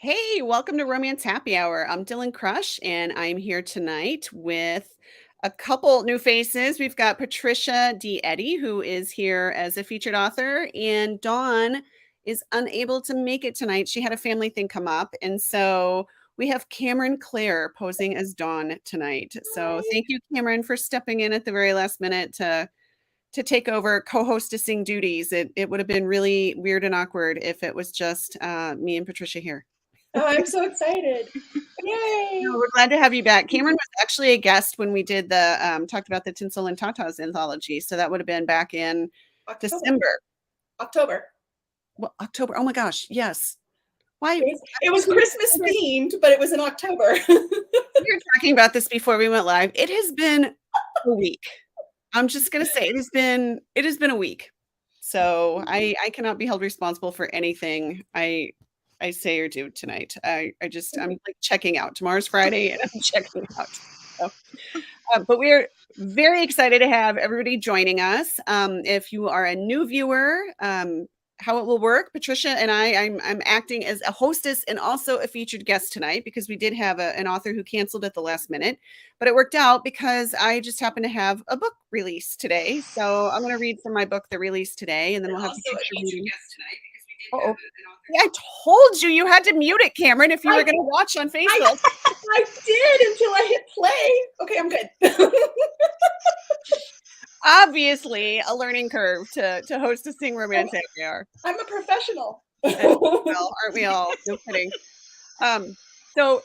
Hey, welcome to Romance Happy Hour. I'm Dylann Crush, and I'm here tonight with a couple new faces. We've got Patricia D. Eddy, who is here as a featured author, and Dawn is unable to make it tonight. She had a family thing come up, and so we have Kameron Claire posing as Dawn tonight. So Hi. thank you, Kameron, for stepping in at the very last minute to take over co-hostessing duties. It would have been really weird and awkward if it was just me and Patricia here. Oh, I'm so excited. No, Yay. we're glad to have you back. Cameron was actually a guest when we did the talked about the Tinsel and Tatas anthology. So that would have been back in October. December. October. Well, October. Oh my gosh, yes. Why It was Christmas themed, but it was in October. we were talking about this before we went live. It has been a week. I'm just gonna say it has been a week. So I cannot be held responsible for anything I say or do tonight. I'm like checking out. Tomorrow's Friday and I'm checking out. So, but we're very excited to have everybody joining us. If you are a new viewer, how it will work, Patricia and I'm acting as a hostess and also a featured guest tonight because we did have an author who canceled at the last minute, but it worked out because I just happen to have a book release today. So I'm going to read from my book that released today, and then we'll have Patricia reading. Oh, yeah, I told you you had to mute it, Cameron, if you were going to watch on Facebook. I did until I hit play. Okay, I'm good. Obviously, a learning curve to hostessing Romance Happy Hour. I'm a professional. Well, aren't we all? No kidding. So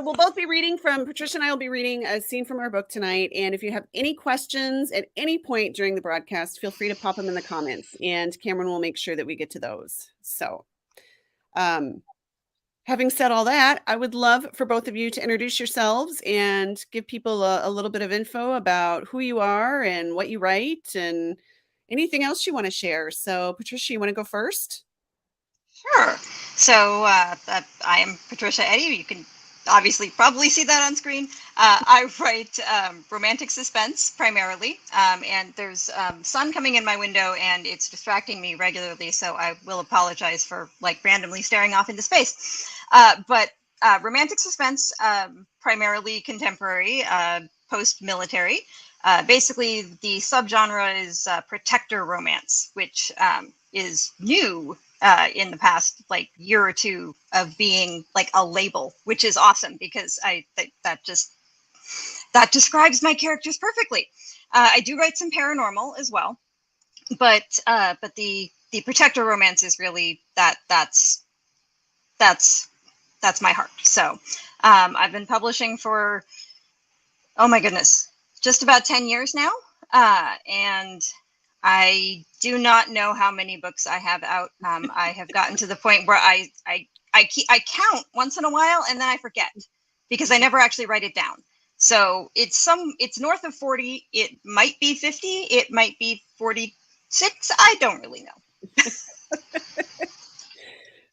we'll both be reading from Patricia and I will be reading a scene from our book tonight. And if you have any questions at any point during the broadcast, feel free to pop them in the comments, and Cameron will make sure that we get to those. So, having said all that, I would love for both of you to introduce yourselves and give people a little bit of info about who you are and what you write and anything else you want to share. So, Patricia, you want to go first? Sure. So I am Patricia Eddy. You can obviously probably see that on screen. I write romantic suspense primarily, and there's sun coming in my window and it's distracting me regularly, so I will apologize for like randomly staring off into space. But romantic suspense, primarily contemporary, post-military. Basically, the subgenre is protector romance, which is new in the past like year or two of being like a label, which is awesome because I think that describes my characters perfectly. I do write some paranormal as well, but the protector romance is really that's my heart. So I've been publishing for, oh my goodness, just about 10 years now, and I do not know how many books I have out. I have gotten to the point where I count once in a while and then I forget because I never actually write it down. So it's north of 40. It might be 50. It might be 46. I don't really know.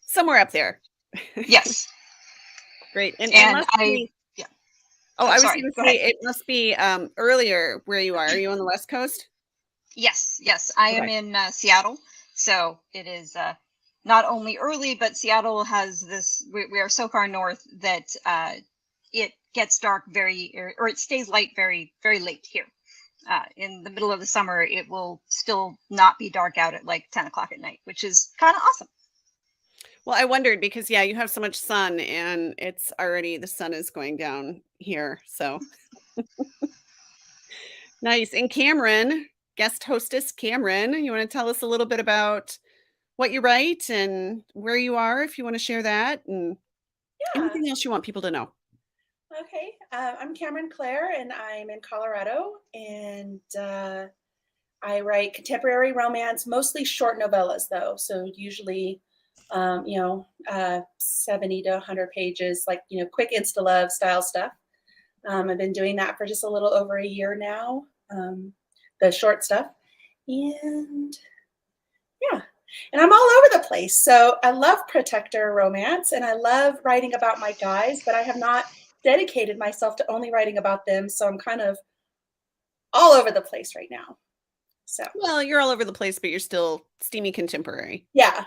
Somewhere up there. Yes. Great. And yeah. Oh, I was going to say it must be earlier where you are. Are you on the West Coast? Yes. I am in Seattle. So it is not only early, but Seattle has this, we are so far north that it gets dark or it stays light very, very late here. In the middle of the summer, it will still not be dark out at like 10 o'clock at night, which is kind of awesome. Well, I wondered because, yeah, you have so much sun and it's already, the sun is going down here. So nice. And Cameron, guest hostess Cameron, you want to tell us a little bit about what you write and where you are, if you want to share that, and anything else you want people to know. Okay. I'm Kameron Claire and I'm in Colorado, and I write contemporary romance, mostly short novellas though. So usually 70 to 100 pages, like, quick Insta love style stuff. I've been doing that for just a little over a year now, the short stuff. And yeah, and I'm all over the place. So I love protector romance and I love writing about my guys, but I have not dedicated myself to only writing about them. So I'm kind of all over the place right now. So Well, you're all over the place, but you're still steamy contemporary. yeah,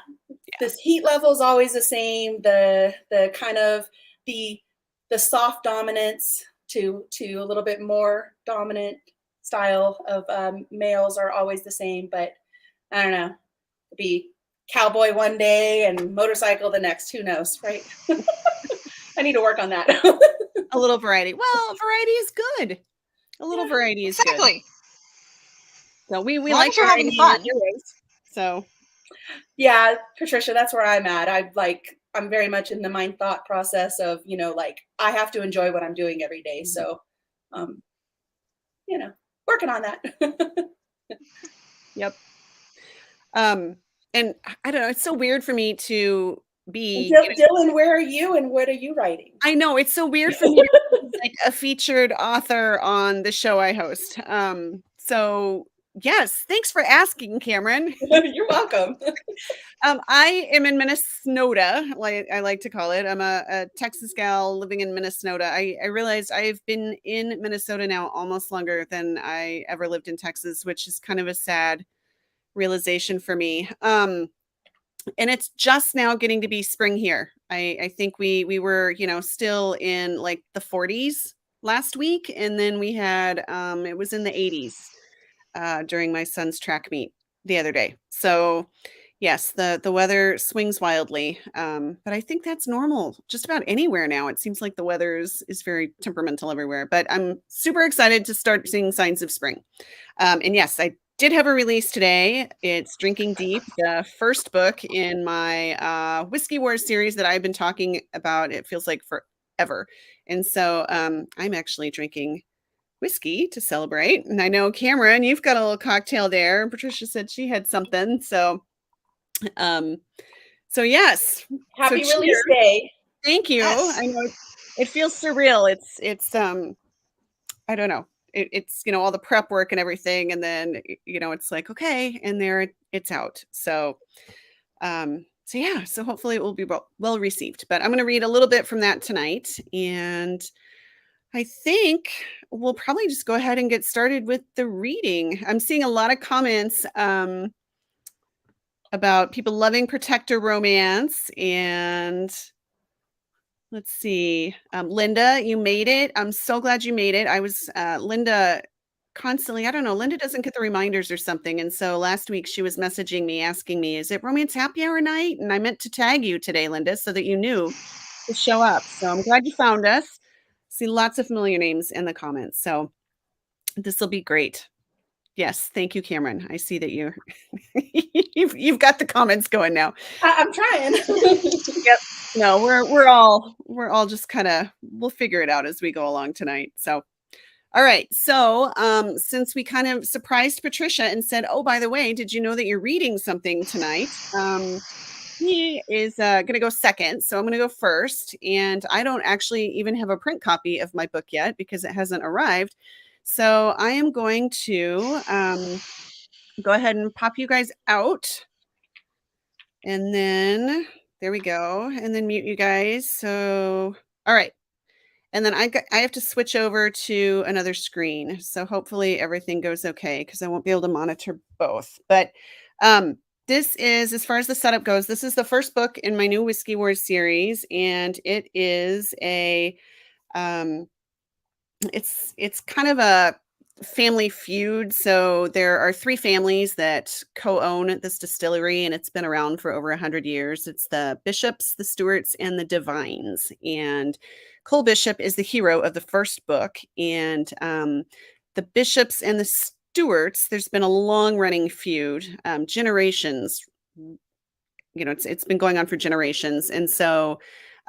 this heat level is always the same. The kind of the soft dominance to a little bit more dominant style of males are always the same. But I don't know, be cowboy one day and motorcycle the next. Who knows, right? I need to work on that. A little variety. Well, variety is good. A little variety is good. Exactly. So we As long like as you're having variety in our fun. heroes. So Yeah, Patricia, that's where I'm at. I'm very much in the mind thought process of, like I have to enjoy what I'm doing every day. So, working on that. yep. And I don't know, it's so weird for me to be Dylann, where are you and what are you writing? I know it's so weird for me to be like a featured author on the show I host. So yes, thanks for asking, Kameron. You're welcome. I am in Minnesota, like I like to call it. I'm a Texas gal living in Minnesota. I realized I've been in Minnesota now almost longer than I ever lived in Texas, which is kind of a sad realization for me. And it's just now getting to be spring here. I think we were, still in like the 40s last week, and then we had it was in the 80s during my son's track meet the other day. So yes, the weather swings wildly, but I think that's normal just about anywhere now. It seems like the weather is very temperamental everywhere. But I'm super excited to start seeing signs of spring. And yes, I did have a release today. It's Drinking Deep, the first book in my Whiskey Wars series that I've been talking about. It feels like forever. And so I'm actually drinking whiskey to celebrate. And I know, Kameron, you've got a little cocktail there. Patricia said she had something. So yes. Happy so release day. Thank you. Yes. I know it feels surreal. It's I don't know. It's all the prep work and everything, and then it's like okay, and there it's out. So yeah, so hopefully it will be well received. But I'm going to read a little bit from that tonight, and I think we'll probably just go ahead and get started with the reading. I'm seeing a lot of comments about people loving protector romance, and let's see. Linda, you made it. I'm so glad you made it. I was Linda constantly, I don't know, Linda doesn't get the reminders or something. And so last week she was messaging me, asking me, is it romance happy hour night? And I meant to tag you today, Linda, so that you knew to show up. So I'm glad you found us. See lots of familiar names in the comments. So this will be great. Yes, thank you, Kameron. I see that you've got the comments going now. I'm trying. Yep. No, we're all just kind of, we'll figure it out as we go along tonight. So, all right. So, since we kind of surprised Patricia and said, oh, by the way, did you know that you're reading something tonight? He is going to go second. So I'm going to go first. And I don't actually even have a print copy of my book yet because it hasn't arrived. So I am going to go ahead and pop you guys out. And then there we go. And then mute you guys. So, all right. And then I have to switch over to another screen. So hopefully everything goes okay because I won't be able to monitor both. But this is, as far as the setup goes, this is the first book in my new Whiskey Wars series. And it is a, it's kind of a family feud. So there are three families that co-own this distillery, and it's been around for over 100 years. It's the Bishops, the Stewarts, and the Devines. And Cole Bishop is the hero of the first book. And the Bishops and the Stewarts, there's been a long-running feud, generations. It's been going on for generations. And so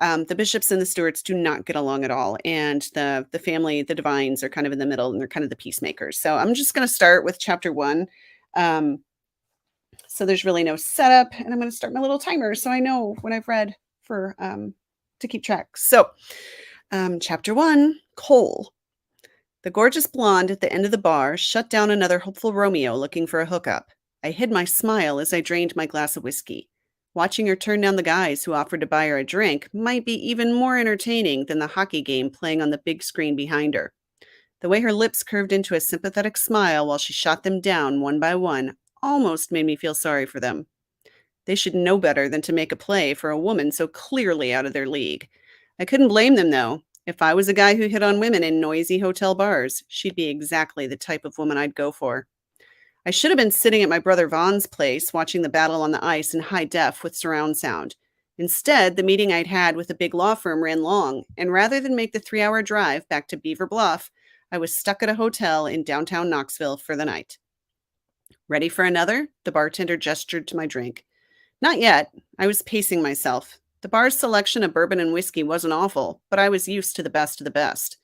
the Bishops and the Stewarts do not get along at all. And the family, the Devines, are kind of in the middle, and they're kind of the peacemakers. So I'm just going to start with chapter 1. So there's really no setup, and I'm going to start my little timer so I know when I've read for to keep track. So chapter 1, Cole. The gorgeous blonde at the end of the bar shut down another hopeful Romeo looking for a hookup. I hid my smile as I drained my glass of whiskey. Watching her turn down the guys who offered to buy her a drink might be even more entertaining than the hockey game playing on the big screen behind her. The way her lips curved into a sympathetic smile while she shot them down one by one almost made me feel sorry for them. They should know better than to make a play for a woman so clearly out of their league. I couldn't blame them, though. If I was a guy who hit on women in noisy hotel bars, she'd be exactly the type of woman I'd go for. I should have been sitting at my brother Vaughn's place watching the battle on the ice in high def with surround sound. Instead, the meeting I'd had with a big law firm ran long, and rather than make the 3-hour drive back to Beaver Bluff, I was stuck at a hotel in downtown Knoxville for the night. Ready for another? The bartender gestured to my drink. Not yet. I was pacing myself. The bar's selection of bourbon and whiskey wasn't awful, but I was used to the best of the best.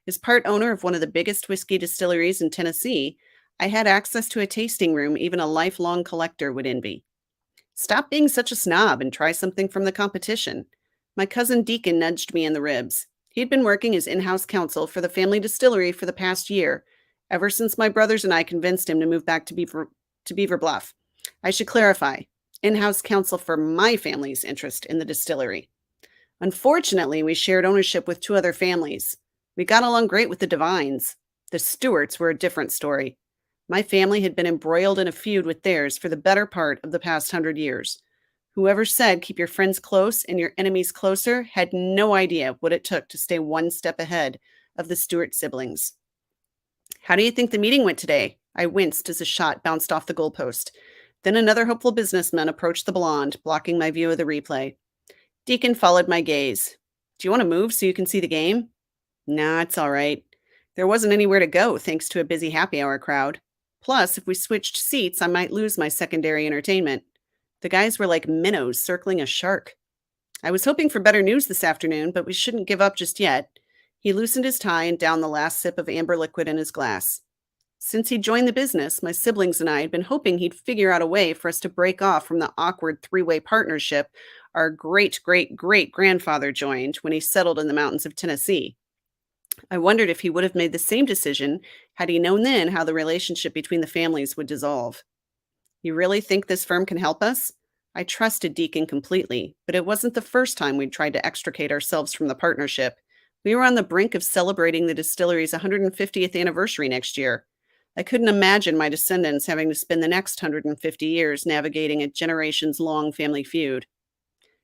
As part owner of one of the biggest whiskey distilleries in Tennessee, I had access to a tasting room even a lifelong collector would envy. Stop being such a snob and try something from the competition. My cousin Deacon nudged me in the ribs. He'd been working as in-house counsel for the family distillery for the past year, ever since my brothers and I convinced him to move back to Beaver Bluff. I should clarify, in-house counsel for my family's interest in the distillery. Unfortunately, we shared ownership with 2 other families. We got along great with the Devines. The Stewarts were a different story. My family had been embroiled in a feud with theirs for the better part of the past 100 years. Whoever said keep your friends close and your enemies closer had no idea what it took to stay one step ahead of the Stewart siblings. How do you think the meeting went today? I winced as a shot bounced off the goalpost. Then another hopeful businessman approached the blonde, blocking my view of the replay. Deacon followed my gaze. Do you want to move so you can see the game? Nah, it's all right. There wasn't anywhere to go thanks to a busy happy hour crowd. Plus, if we switched seats, I might lose my secondary entertainment. The guys were like minnows circling a shark. I was hoping for better news this afternoon, but we shouldn't give up just yet. He loosened his tie and downed the last sip of amber liquid in his glass. Since he joined the business, my siblings and I had been hoping he'd figure out a way for us to break off from the awkward 3-way partnership our great-great-great-grandfather joined when he settled in the mountains of Tennessee. I wondered if he would have made the same decision had he known then how the relationship between the families would dissolve. You really think this firm can help us? I trusted Deacon completely, but it wasn't the first time we'd tried to extricate ourselves from the partnership. We were on the brink of celebrating the distillery's 150th anniversary next year. I couldn't imagine my descendants having to spend the next 150 years navigating a generations-long family feud.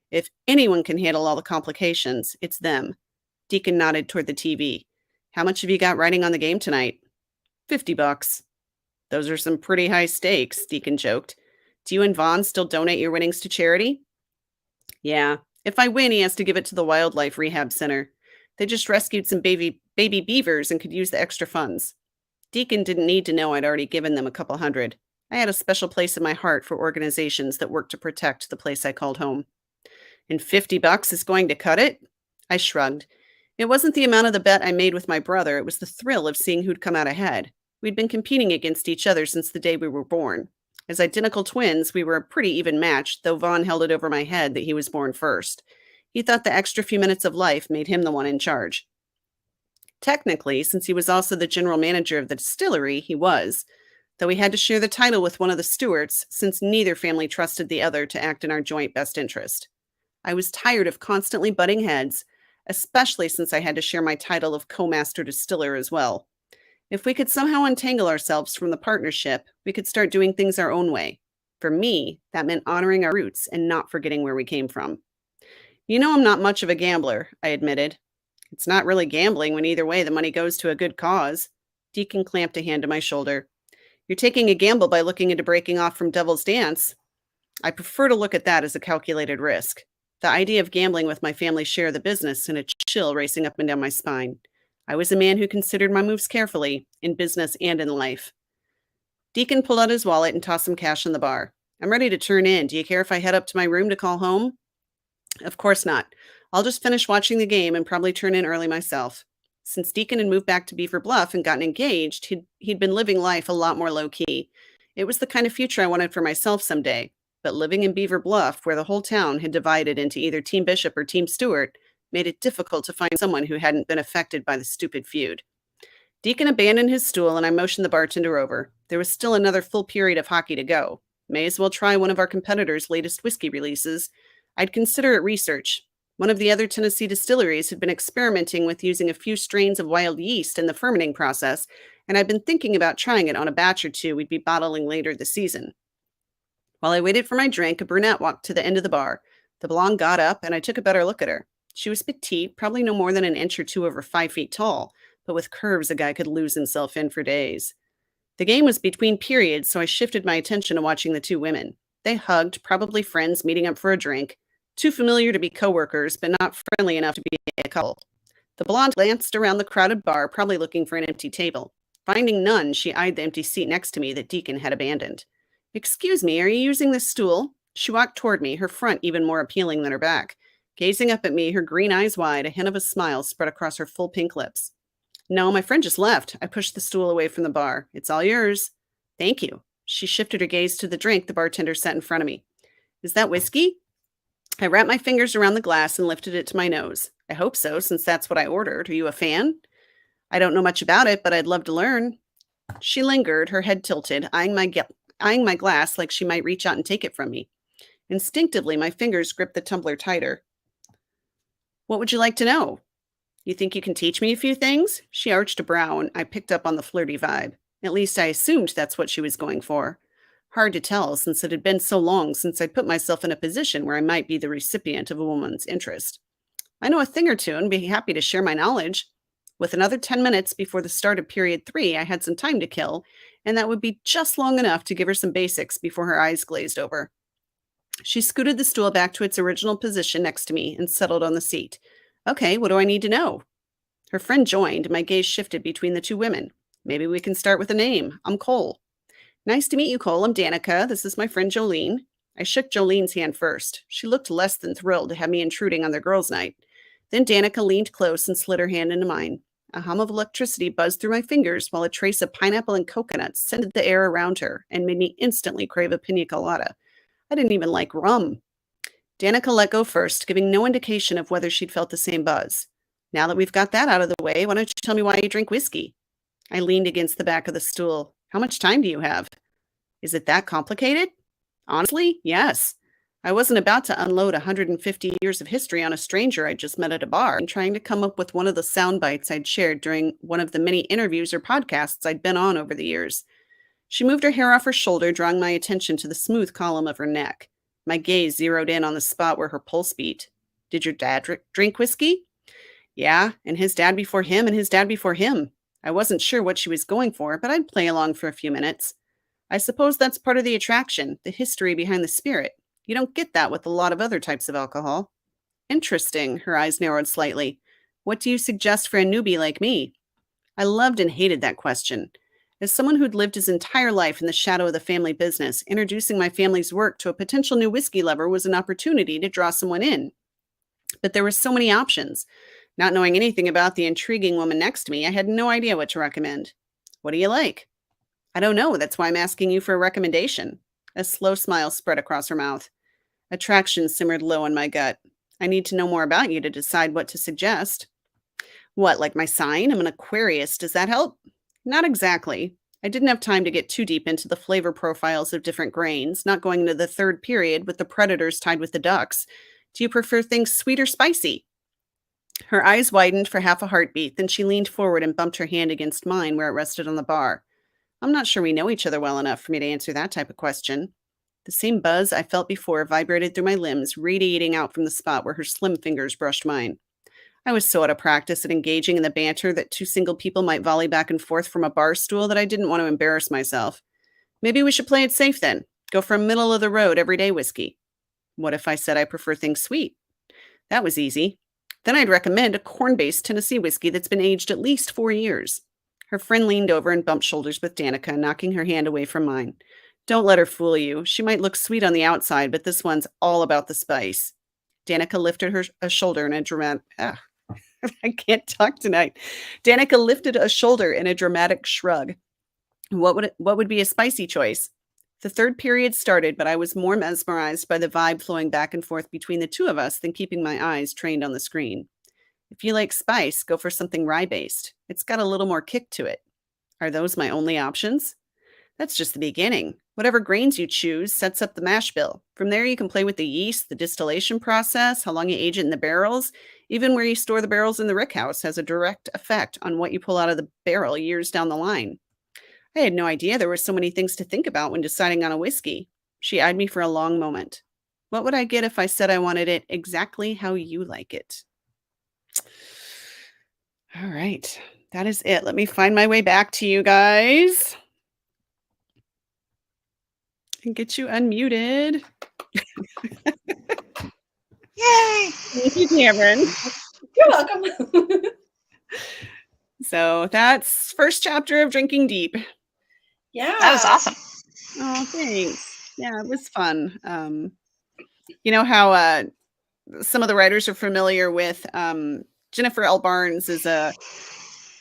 If anyone can handle all the complications, it's them. Deacon nodded toward the TV. How much have you got riding on the game tonight? $50. Those are some pretty high stakes, Deacon joked. Do you and Vaughn still donate your winnings to charity? Yeah. If I win, he has to give it to the Wildlife Rehab Center. They just rescued some baby beavers and could use the extra funds. Deacon didn't need to know I'd already given them a couple hundred. I had a special place in my heart for organizations that work to protect the place I called home. And $50 is going to cut it? I shrugged. It wasn't the amount of the bet I made with my brother. It was the thrill of seeing who'd come out ahead. We'd been competing against each other since the day we were born. As identical twins, we were a pretty even match, though Vaughn held it over my head that he was born first. He thought the extra few minutes of life made him the one in charge. Technically, since he was also the general manager of the distillery, he was, though we had to share the title with one of the Stewarts since neither family trusted the other to act in our joint best interest. I was tired of constantly butting heads, especially since I had to share my title of co-master distiller as well. If we could somehow untangle ourselves from the partnership, we could start doing things our own way. For me, that meant honoring our roots and not forgetting where we came from. You know I'm not much of a gambler, I admitted. It's not really gambling when either way the money goes to a good cause. Deacon clamped a hand to my shoulder. You're taking a gamble by looking into breaking off from Devil's Dance. I prefer to look at that as a calculated risk. The idea of gambling with my family's share of the business sent a chill racing up and down my spine. I was a man who considered my moves carefully, in business and in life. Deacon pulled out his wallet and tossed some cash on the bar. I'm ready to turn in. Do you care if I head up to my room to call home? Of course not. I'll just finish watching the game and probably turn in early myself. Since Deacon had moved back to Beaver Bluff and gotten engaged, he'd been living life a lot more low-key. It was the kind of future I wanted for myself someday. But living in Beaver Bluff, where the whole town had divided into either Team Bishop or Team Stewart, made it difficult to find someone who hadn't been affected by the stupid feud. Deacon abandoned his stool and I motioned the bartender over. There was still another full period of hockey to go. May as well try one of our competitors' latest whiskey releases. I'd consider it research. One of the other Tennessee distilleries had been experimenting with using a few strains of wild yeast in the fermenting process, and I'd been thinking about trying it on a batch or two we'd be bottling later this season. While I waited for my drink, a brunette walked to the end of the bar. The blonde got up, and I took a better look at her. She was petite, probably no more than an inch or two over 5 feet tall, but with curves a guy could lose himself in for days. The game was between periods, so I shifted my attention to watching the two women. They hugged, probably friends meeting up for a drink, too familiar to be coworkers, but not friendly enough to be a couple. The blonde glanced around the crowded bar, probably looking for an empty table. Finding none, she eyed the empty seat next to me that Deacon had abandoned. "Excuse me, are you using this stool?" She walked toward me, her front even more appealing than her back. Gazing up at me, her green eyes wide, a hint of a smile spread across her full pink lips. "No, my friend just left." I pushed the stool away from the bar. "It's all yours." "Thank you." She shifted her gaze to the drink the bartender set in front of me. "Is that whiskey?" I wrapped my fingers around the glass and lifted it to my nose. "I hope so, since that's what I ordered. Are you a fan?" "I don't know much about it, but I'd love to learn." She lingered, her head tilted, eyeing my glass like she might reach out and take it from me. Instinctively, my fingers gripped the tumbler tighter. "What would you like to know?" "You think you can teach me a few things?" She arched a brow, and I picked up on the flirty vibe. At least I assumed that's what she was going for. Hard to tell, since it had been so long since I'd put myself in a position where I might be the recipient of a woman's interest. "I know a thing or two and be happy to share my knowledge." With another 10 minutes before the start of period 3, I had some time to kill, and that would be just long enough to give her some basics before her eyes glazed over. She scooted the stool back to its original position next to me and settled on the seat. "Okay, what do I need to know?" Her friend joined. My gaze shifted between the two women. "Maybe we can start with a name. I'm Cole." "Nice to meet you, Cole. I'm Danica. This is my friend Jolene." I shook Jolene's hand first. She looked less than thrilled to have me intruding on their girls' night. Then Danica leaned close and slid her hand into mine. A hum of electricity buzzed through my fingers while a trace of pineapple and coconut scented the air around her and made me instantly crave a pina colada. I didn't even like rum. Danica let go first, giving no indication of whether she'd felt the same buzz. "Now that we've got that out of the way, why don't you tell me why you drink whiskey?" I leaned against the back of the stool. "How much time do you have?" "Is it that complicated?" "Honestly, yes. I wasn't about to unload 150 years of history on a stranger I just met at a bar and trying to come up with one of the sound bites I'd shared during one of the many interviews or podcasts I'd been on over the years. She moved her hair off her shoulder, drawing my attention to the smooth column of her neck. My gaze zeroed in on the spot where her pulse beat. "Did your dad drink whiskey?" "Yeah, and his dad before him and his dad before him." I wasn't sure what she was going for, but I'd play along for a few minutes. "I suppose that's part of the attraction, the history behind the spirit. You don't get that with a lot of other types of alcohol." "Interesting." Her eyes narrowed slightly. "What do you suggest for a newbie like me?" I loved and hated that question. As someone who'd lived his entire life in the shadow of the family business, introducing my family's work to a potential new whiskey lover was an opportunity to draw someone in. But there were so many options. Not knowing anything about the intriguing woman next to me, I had no idea what to recommend. "What do you like?" "I don't know. That's why I'm asking you for a recommendation." A slow smile spread across her mouth. Attraction simmered low in my gut. "I need to know more about you to decide what to suggest." "What, like my sign? I'm an Aquarius. Does that help?" "Not exactly." I didn't have time to get too deep into the flavor profiles of different grains, not going into the third period with the predators tied with the ducks. "Do you prefer things sweet or spicy?" Her eyes widened for half a heartbeat, then she leaned forward and bumped her hand against mine where it rested on the bar. I'm not sure we know each other well enough for me to answer that type of question. The same buzz I felt before vibrated through my limbs, radiating out from the spot where her slim fingers brushed mine. I was so out of practice at engaging in the banter that two single people might volley back and forth from a bar stool that I didn't want to embarrass myself. "Maybe we should play it safe then. Go for a middle-of-the-road everyday whiskey." "What if I said I prefer things sweet?" That was easy. "Then I'd recommend a corn-based Tennessee whiskey that's been aged at least 4 years." Her friend leaned over and bumped shoulders with Danica, knocking her hand away from mine. "Don't let her fool you. She might look sweet on the outside, but this one's all about the spice." Danica lifted a shoulder in a dramatic... I can't talk tonight. Danica lifted a shoulder in a dramatic shrug. What would be a spicy choice?" The third period started, but I was more mesmerized by the vibe flowing back and forth between the two of us than keeping my eyes trained on the screen. "If you like spice, go for something rye-based. It's got a little more kick to it." "Are those my only options?" That's just the beginning. Whatever grains you choose sets up the mash bill. From there, you can play with the yeast, the distillation process, how long you age it in the barrels. Even where you store the barrels in the rick house has a direct effect on what you pull out of the barrel years down the line. I had no idea there were so many things to think about when deciding on a whiskey. She eyed me for a long moment. What would I get if I said I wanted it exactly how you like it? All right. That is it. Let me find my way back to you guys and get you unmuted. Yay! Thank you, Cameron. You're welcome. So that's first chapter of Drinking Deep. Yeah. That was awesome. Oh, thanks. Yeah, it was fun. You know how some of the writers are familiar with Jennifer L. Barnes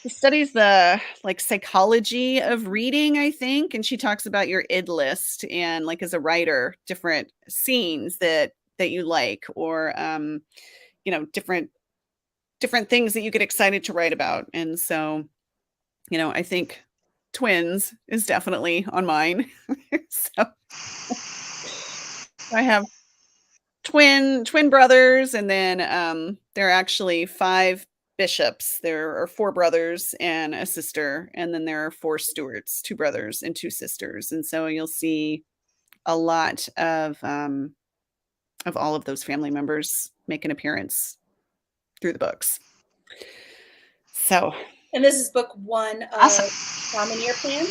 she studies the like psychology of reading, I think, and she talks about your id list and like as a writer, different scenes that you like, or you know, different things that you get excited to write about. And so, you know, I think twins is definitely on mine. So I have twin brothers, and then there are actually 5 bishops. There are 4 brothers and a sister, and then there are 4 stewards, 2 brothers and 2 sisters. And so you'll see a lot of all of those family members make an appearance through the books. So, And this is book 1 of Awesome. how many year plan?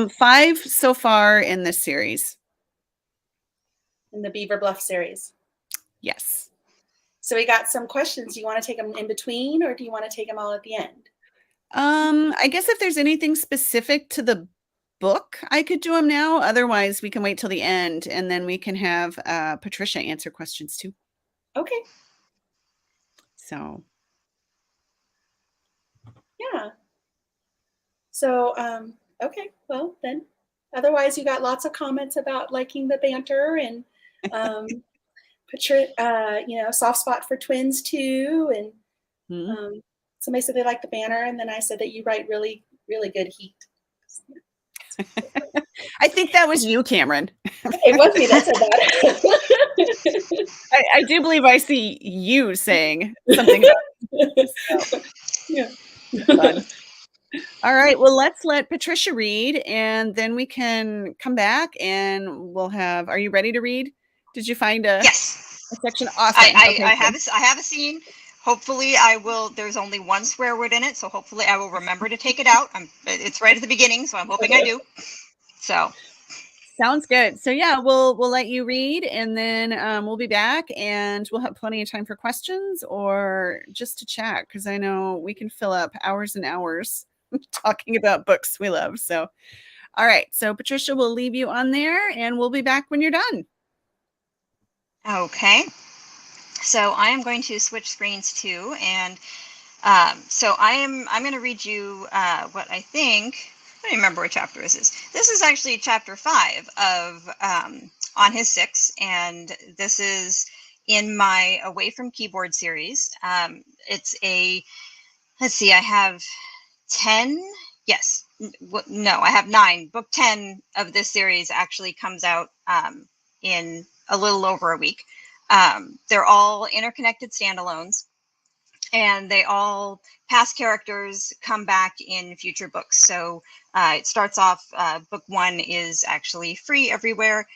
5 so far in this series. In the Beaver Bluff series. Yes. So we got some questions. Do you want to take them in between, or do you want to take them all at the end? I guess if there's anything specific to the book, I could do them now. Otherwise, we can wait till the end, and then we can have Patricia answer questions too. Okay. So, Yeah. So, okay. Well, then, otherwise, you got lots of comments about liking the banter and, you know, soft spot for twins too. And somebody said they liked the banner, and then I said that you write really, really good heat. I think that was you, Cameron. It was me that said that. I do believe I see you saying something about it. So. Yeah. Fun. All right. Well, let's let Patricia read, and then we can come back and we'll have. Are you ready to read? Did you find a section? Awesome. I have a scene. Hopefully, I will. There's only one swear word in it, so hopefully, I will remember to take it out. It's right at the beginning, so I'm hoping I do. So. Sounds good. So yeah, we'll let you read, and then we'll be back, and we'll have plenty of time for questions or just to chat, because I know we can fill up hours and hours talking about books we love. So, all right. So Patricia, will leave you on there, and we'll be back when you're done. Okay. So I am going to switch screens too, and so I'm going to read you what I think. I don't remember what chapter this is. This is actually chapter 5 of On His Six, and this is in my Away from Keyboard series. It's let's see, I have 10. Yes, no, I have 9. Book 10 of this series actually comes out in a little over a week. They're all interconnected standalones, and they all past characters come back in future books. So it starts off, book 1 is actually Free Everywhere,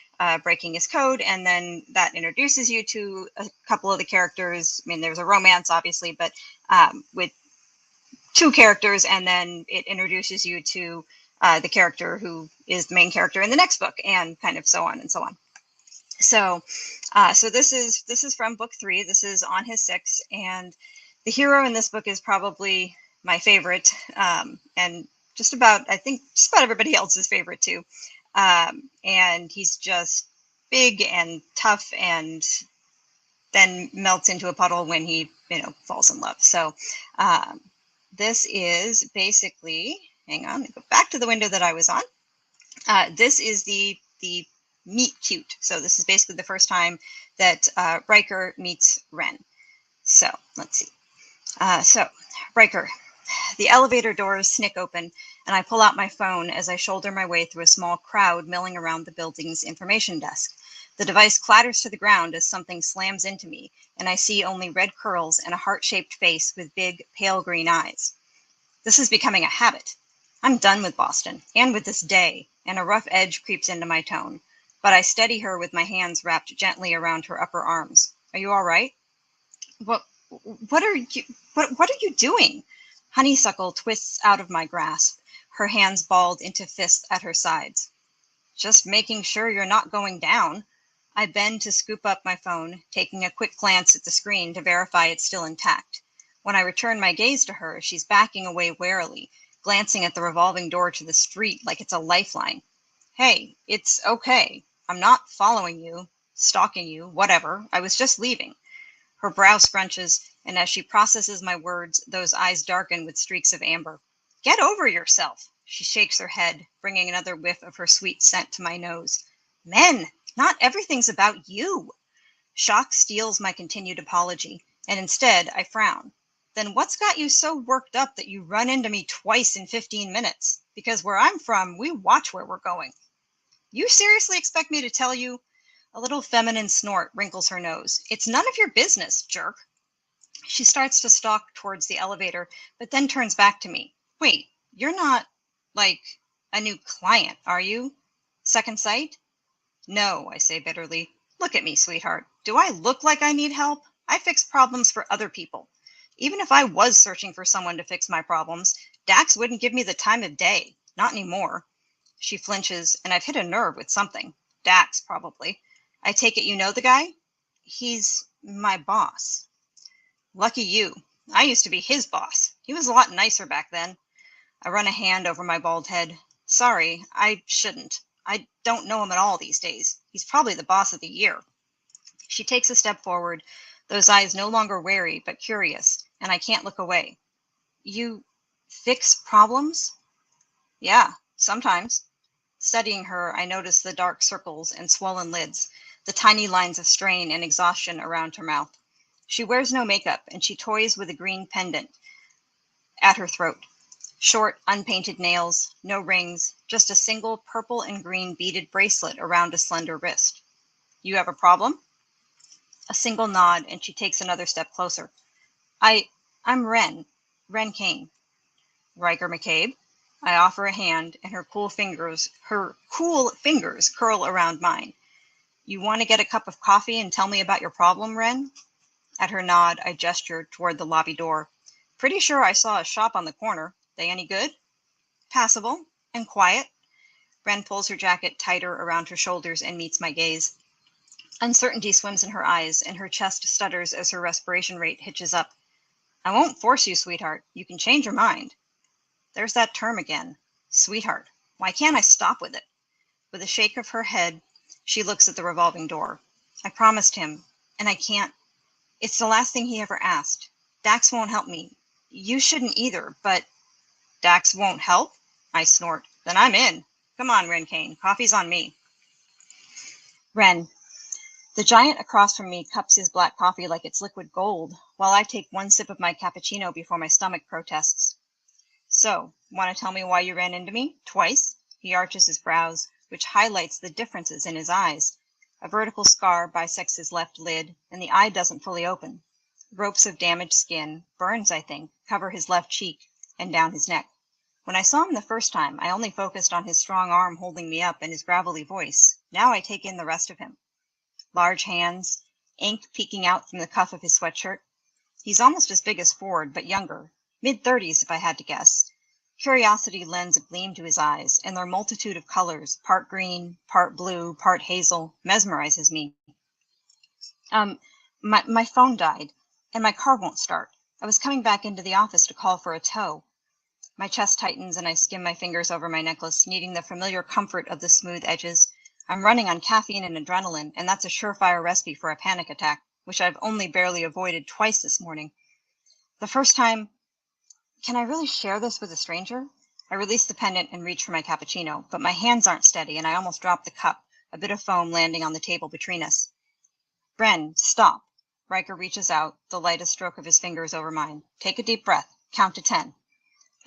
Breaking His Code, and then that introduces you to a couple of the characters. I mean, there's a romance, obviously, but with 2 characters, and then it introduces you to the character who is the main character in the next book, and kind of so on and so on. So, so this is from book 3. This is On His Six, and the hero in this book is probably my favorite, and I think just about everybody else's favorite too. And he's just big and tough, and then melts into a puddle when he, falls in love. So this is basically, hang on, go back to the window that I was on. This is the meet cute. So this is basically the first time that Riker meets Ren. So let's see. So Riker, The elevator doors snick open, and I pull out my phone as I shoulder my way through a small crowd milling around the building's information desk. The device clatters to the ground as something slams into me, and I see only red curls and a heart-shaped face with big, pale green eyes. This is becoming a habit. I'm done with Boston, and with this day, and a rough edge creeps into my tone. But I steady her with my hands wrapped gently around her upper arms. Are you all right? What are you doing? Honeysuckle twists out of my grasp, her hands balled into fists at her sides. Just making sure you're not going down. I bend to scoop up my phone, taking a quick glance at the screen to verify it's still intact. When I return my gaze to her, she's backing away warily, glancing at the revolving door to the street like it's a lifeline. Hey, it's okay. I'm not following you, stalking you, whatever. I was just leaving. Her brow scrunches, and as she processes my words, those eyes darken with streaks of amber. Get over yourself. She shakes her head, bringing another whiff of her sweet scent to my nose. Men, not everything's about you. Shock steals my continued apology, and instead I frown. Then what's got you so worked up that you run into me twice in 15 minutes? Because where I'm from, we watch where we're going. You seriously expect me to tell you? A little feminine snort wrinkles her nose. It's none of your business, jerk. She starts to stalk towards the elevator, but then turns back to me. Wait, you're not, like, a new client, are you? Second sight? No, I say bitterly. Look at me, sweetheart. Do I look like I need help? I fix problems for other people. Even if I was searching for someone to fix my problems, Dax wouldn't give me the time of day. Not anymore. She flinches, and I've hit a nerve with something. Dax, probably. I take it you know the guy? He's my boss. Lucky you. I used to be his boss. He was a lot nicer back then. I run a hand over my bald head. Sorry, I shouldn't. I don't know him at all these days. He's probably the boss of the year. She takes a step forward, those eyes no longer wary but curious, and I can't look away. You fix problems? Yeah, sometimes. Studying her, I notice the dark circles and swollen lids, the tiny lines of strain and exhaustion around her mouth. She wears no makeup, and she toys with a green pendant at her throat. Short, unpainted nails, no rings, just a single purple and green beaded bracelet around a slender wrist. You have a problem? A single nod, and she takes another step closer. I'm Ren Kane. Riker McCabe. I offer a hand, and her cool fingers curl around mine. You want to get a cup of coffee and tell me about your problem, Ren? At her nod, I gesture toward the lobby door. Pretty sure I saw a shop on the corner. They any good? Passable and quiet. Ren pulls her jacket tighter around her shoulders and meets my gaze. Uncertainty swims in her eyes, and her chest stutters as her respiration rate hitches up. I won't force you, sweetheart. You can change your mind. There's that term again. Sweetheart. Why can't I stop with it? With a shake of her head, she looks at the revolving door. I promised him, and I can't. It's the last thing he ever asked. Dax won't help me. You shouldn't either, but... Dax won't help? I snort. Then I'm in. Come on, Ren Kane. Coffee's on me. Ren. The giant across from me cups his black coffee like it's liquid gold, while I take one sip of my cappuccino before my stomach protests. So, want to tell me why you ran into me? Twice? He arches his brows, which highlights the differences in his eyes. A vertical scar bisects his left lid, and the eye doesn't fully open. Ropes of damaged skin, burns I think, cover his left cheek and down his neck. When I saw him the first time, I only focused on his strong arm holding me up and his gravelly voice. Now I take in the rest of him. Large hands, ink peeking out from the cuff of his sweatshirt. He's almost as big as Ford, but younger, mid-30s if I had to guess. Curiosity lends a gleam to his eyes, and their multitude of colors, part green, part blue, part hazel, mesmerizes me. My phone died, and my car won't start. I was coming back into the office to call for a tow. My chest tightens, and I skim my fingers over my necklace, needing the familiar comfort of the smooth edges. I'm running on caffeine and adrenaline, and that's a surefire recipe for a panic attack, which I've only barely avoided twice this morning. The first time... Can I really share this with a stranger? I release the pendant and reach for my cappuccino, but my hands aren't steady, and I almost drop the cup, a bit of foam landing on the table between us. Bren, stop. Riker reaches out, the lightest stroke of his fingers over mine. Take a deep breath. Count to 10.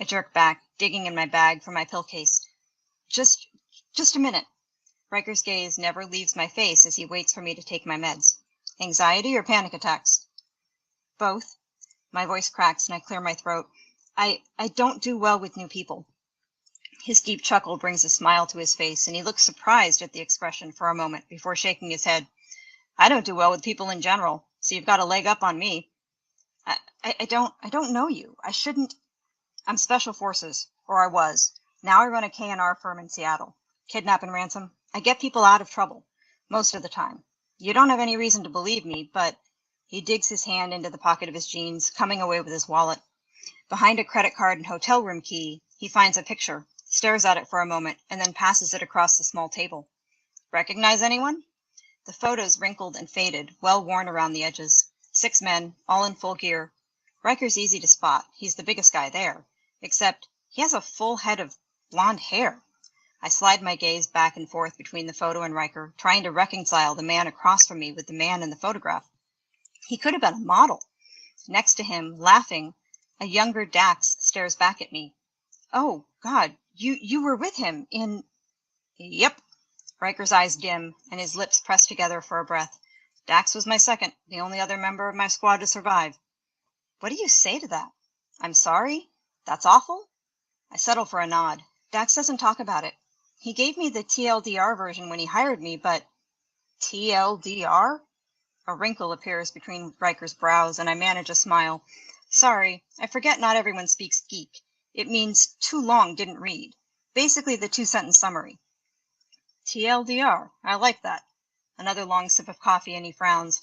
I jerk back, digging in my bag for my pill case. Just a minute. Riker's gaze never leaves my face as he waits for me to take my meds. Anxiety or panic attacks? Both. My voice cracks and I clear my throat. I don't do well with new people. His deep chuckle brings a smile to his face, and he looks surprised at the expression for a moment before shaking his head. I don't do well with people in general, so you've got a leg up on me. I don't know you. I shouldn't. I'm Special Forces, or I was. Now I run a K&R firm in Seattle. Kidnap and ransom. I get people out of trouble, most of the time. You don't have any reason to believe me, but he digs his hand into the pocket of his jeans, coming away with his wallet. Behind a credit card and hotel room key, he finds a picture, stares at it for a moment, and then passes it across the small table. Recognize anyone? The photo's wrinkled and faded, well worn around the edges. 6 men, all in full gear. Riker's easy to spot. He's the biggest guy there. Except he has a full head of blonde hair. I slide my gaze back and forth between the photo and Riker, trying to reconcile the man across from me with the man in the photograph. He could have been a model. Next to him, laughing, a younger Dax stares back at me. Oh, God, you were with him in... Yep. Riker's eyes dim, and his lips press together for a breath. Dax was my second, the only other member of my squad to survive. What do you say to that? I'm sorry? That's awful? I settle for a nod. Dax doesn't talk about it. He gave me the TLDR version when he hired me, but... TLDR? A wrinkle appears between Riker's brows, and I manage a smile. Sorry, I forget not everyone speaks geek. It means too long, didn't read. Basically the 2-sentence summary. TLDR, I like that. Another long sip of coffee, and he frowns.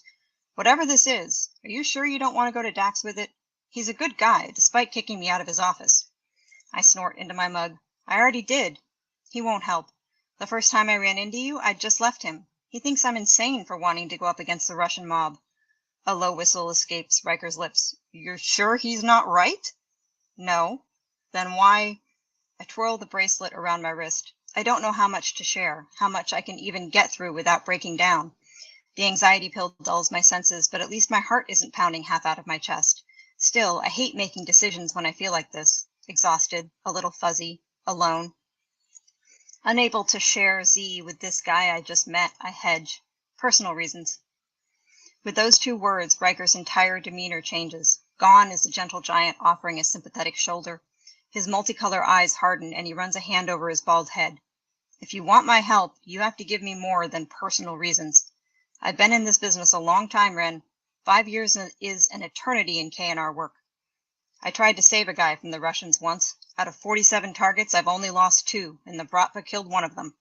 Whatever this is, are you sure you don't want to go to Dax with it? He's a good guy, despite kicking me out of his office. I snort into my mug. I already did. He won't help. The first time I ran into you, I'd just left him. He thinks I'm insane for wanting to go up against the Russian mob. A low whistle escapes Riker's lips. You're sure he's not right? No. Then why? I twirl the bracelet around my wrist. I don't know how much to share, how much I can even get through without breaking down. The anxiety pill dulls my senses, but at least my heart isn't pounding half out of my chest. Still, I hate making decisions when I feel like this. Exhausted, a little fuzzy, alone. Unable to share Z with this guy I just met, I hedge. Personal reasons. With those 2 words, Riker's entire demeanor changes. Gone is the gentle giant offering a sympathetic shoulder. His multicolor eyes harden, and he runs a hand over his bald head. If you want my help, you have to give me more than personal reasons. I've been in this business a long time, Ren. 5 years is an eternity in K&R work. I tried to save a guy from the Russians once. Out of 47 targets, I've only lost 2, and the Bratva killed one of them.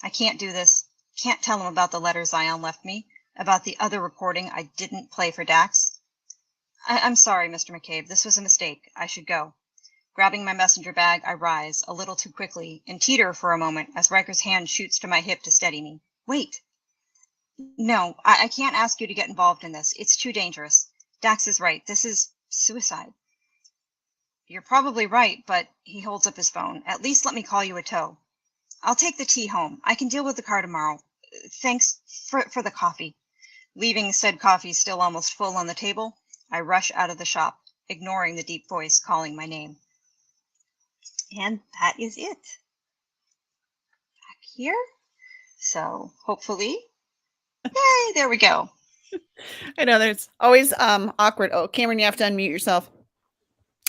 I can't do this. Can't tell him about the letters Zion left me, about the other recording I didn't play for Dax. I'm sorry, Mr. McCabe. This was a mistake. I should go. Grabbing my messenger bag, I rise, a little too quickly, and teeter for a moment as Riker's hand shoots to my hip to steady me. Wait. No, I can't ask you to get involved in this. It's too dangerous. Dax is right. This is suicide. You're probably right, but he holds up his phone. At least let me call you a tow. I'll take the tea home. I can deal with the car tomorrow. Thanks for the coffee. Leaving said coffee still almost full on the table, I rush out of the shop, ignoring the deep voice calling my name. And that is it. Back here. So hopefully, yay, there we go. I know there's always awkward. Oh, Kameron, you have to unmute yourself.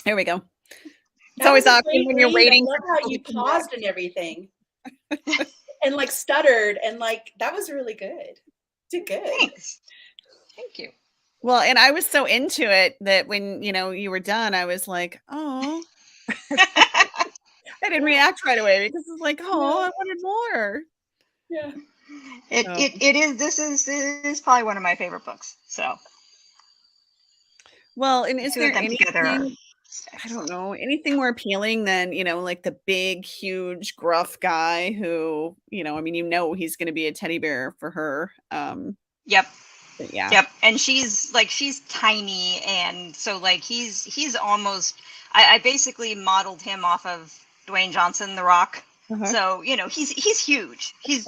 There we go. It's always awkward when you're waiting. I love how you paused and everything. And like stuttered and like that was really good. Did good. Thanks. Thank you. Well, and I was so into it that when you were done, I was like, oh. I didn't react right away because it's like, oh, I wanted more. Yeah. It is. This is probably one of my favorite books. So. Well, and is there anything? I don't know, anything more appealing than like the big, huge, gruff guy who I mean, he's going to be a teddy bear for her. Yep. Yeah. Yep. And she's tiny, and so he's almost. I basically modeled him off of Dwayne Johnson, The Rock. Uh-huh. So he's huge. He's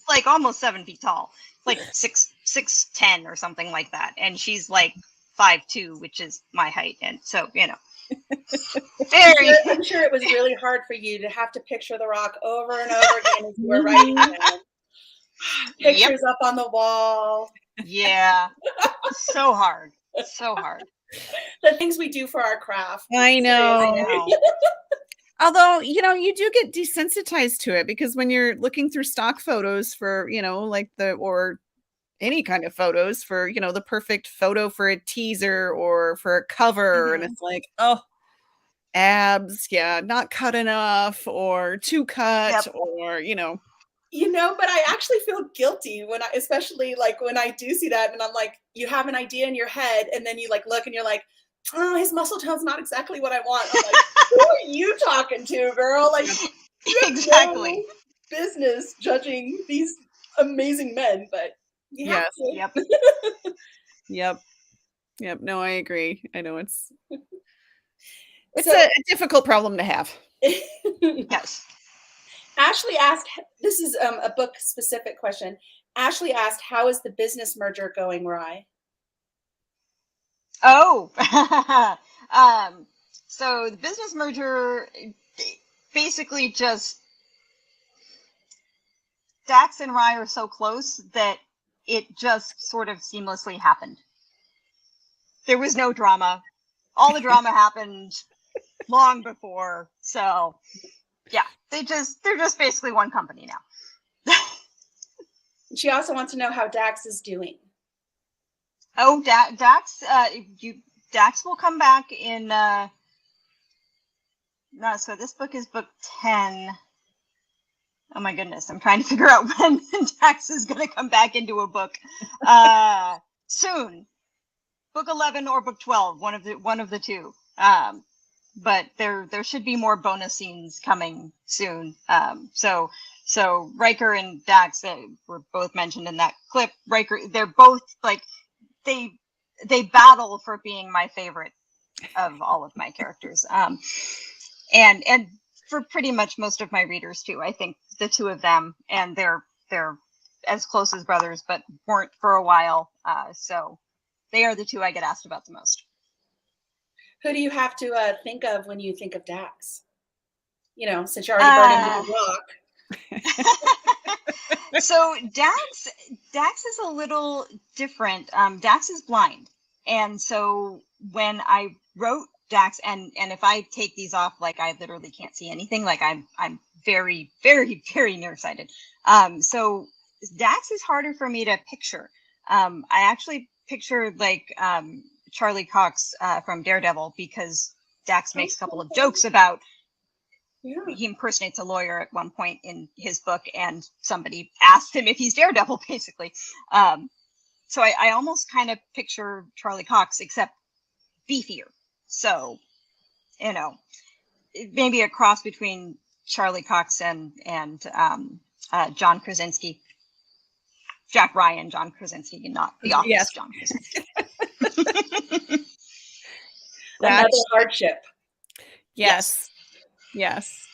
like almost 7 feet tall, like 6'10" or something like that, and she's like 5'2", which is my height, and so Very. I'm sure it was really hard for you to have to picture The Rock over and over again as you were writing them. Pictures up on the wall. Yeah. So hard. So hard. The things we do for our craft. I know. I know. Although, you know, you do get desensitized to it because when you're looking through stock photos for, you know, like or any kind of photos for, you know, the perfect photo for a teaser or for a cover, and it's like, oh, abs, yeah, not cut enough or too cut, or, you know. You know, but I actually feel guilty when especially like when I do see that and I'm like, you have an idea in your head and then you like look and you're like, oh, his muscle tone's not exactly what I want. I'm like, who are you talking to, girl? Like, you have Exactly. no business judging these amazing men, but you have to. Yep. Yep. No, I agree. I know it's So- a difficult problem to have. Yes. Ashley asked, this is a book specific question. Ashley asked, how is the business merger going, Rye? Oh, so the business merger basically just Dax and Rye are so close that it just sort of seamlessly happened. There was no drama. All the drama happened long before. So yeah, they're just basically one company now. She also wants to know how Dax is doing. Oh, Dax will come back in. No, so this book is book 10. Oh my goodness, I'm trying to figure out when Dax is going to come back into a book. Soon, book 11 or book 12, one of the two. But there should be more bonus scenes coming soon. So Riker and Dax were both mentioned in that clip. Riker, they're both like they battle for being my favorite of all of my characters. And for pretty much most of my readers too. I think the two of them, and they're as close as brothers, but weren't for a while. So they are the two I get asked about the most. Who do you have to think of when you think of Dax? You know, since you're already burned into the rock. So Dax is a little different. Dax is blind, and so when I wrote Dax, and if I take these off, like I literally can't see anything. Like I'm very, very, very nearsighted. So Dax is harder for me to picture. I actually pictured like Charlie Cox from Daredevil, because Dax makes a couple of jokes about. Yeah. He impersonates a lawyer at one point in his book, and somebody asked him if he's Daredevil, basically. So I almost kind of picture Charlie Cox, except beefier. So, you know, maybe a cross between Charlie Cox and John Krasinski. Jack Ryan, John Krasinski, and not The Office John Krasinski. Another hardship. Yes. Yes.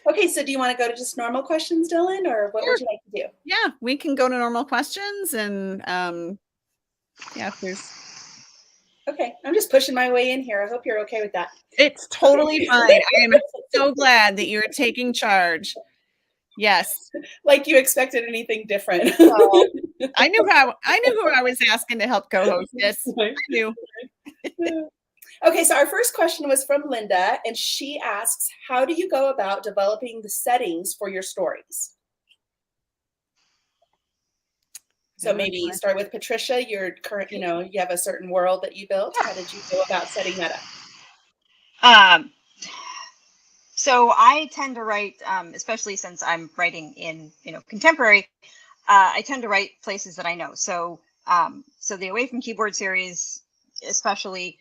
Okay, so do you want to go to just normal questions, Dylan, or what would you like to do? Yeah, we can go to normal questions, and yeah, please. Okay, I'm just pushing my way in here. I hope you're okay with that. It's totally fine. I am so glad that you're taking charge. Yes. Like you expected anything different. I knew who I was asking to help co-host this. I knew. Okay, so our first question was from Linda, and she asks, how do you go about developing the settings for your stories? So maybe start with Patricia, your current, you have a certain world that you built. How did you go about setting that up? So I tend to write, especially since I'm writing in, contemporary, I tend to write places that I know. So the Away from Keyboard series, especially,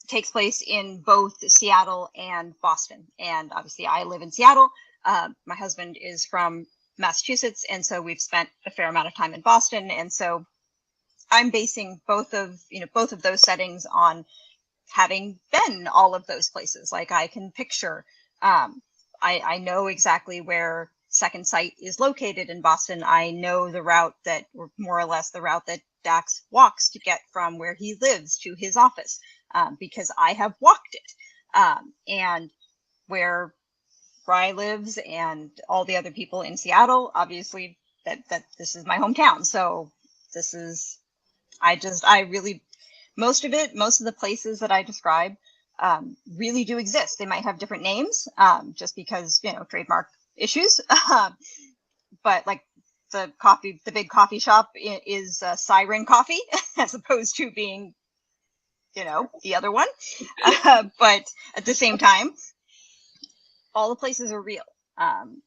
takes place in both Seattle and Boston. And obviously I live in Seattle. My husband is from Massachusetts, and so we've spent a fair amount of time in Boston. And so I'm basing both of those settings on having been all of those places. Like I can picture, I know exactly where second site is located in Boston, I know the route that, or more or less the route that Dax walks to get from where he lives to his office, because I have walked it. And where Rye lives and all the other people in Seattle, obviously that this is my hometown. So this is, I really, most of the places that I describe really do exist. They might have different names, just because, you know, trademark issues. But like the big coffee shop is Siren Coffee, as opposed to being, you know, the other one. But at the same time, all the places are real.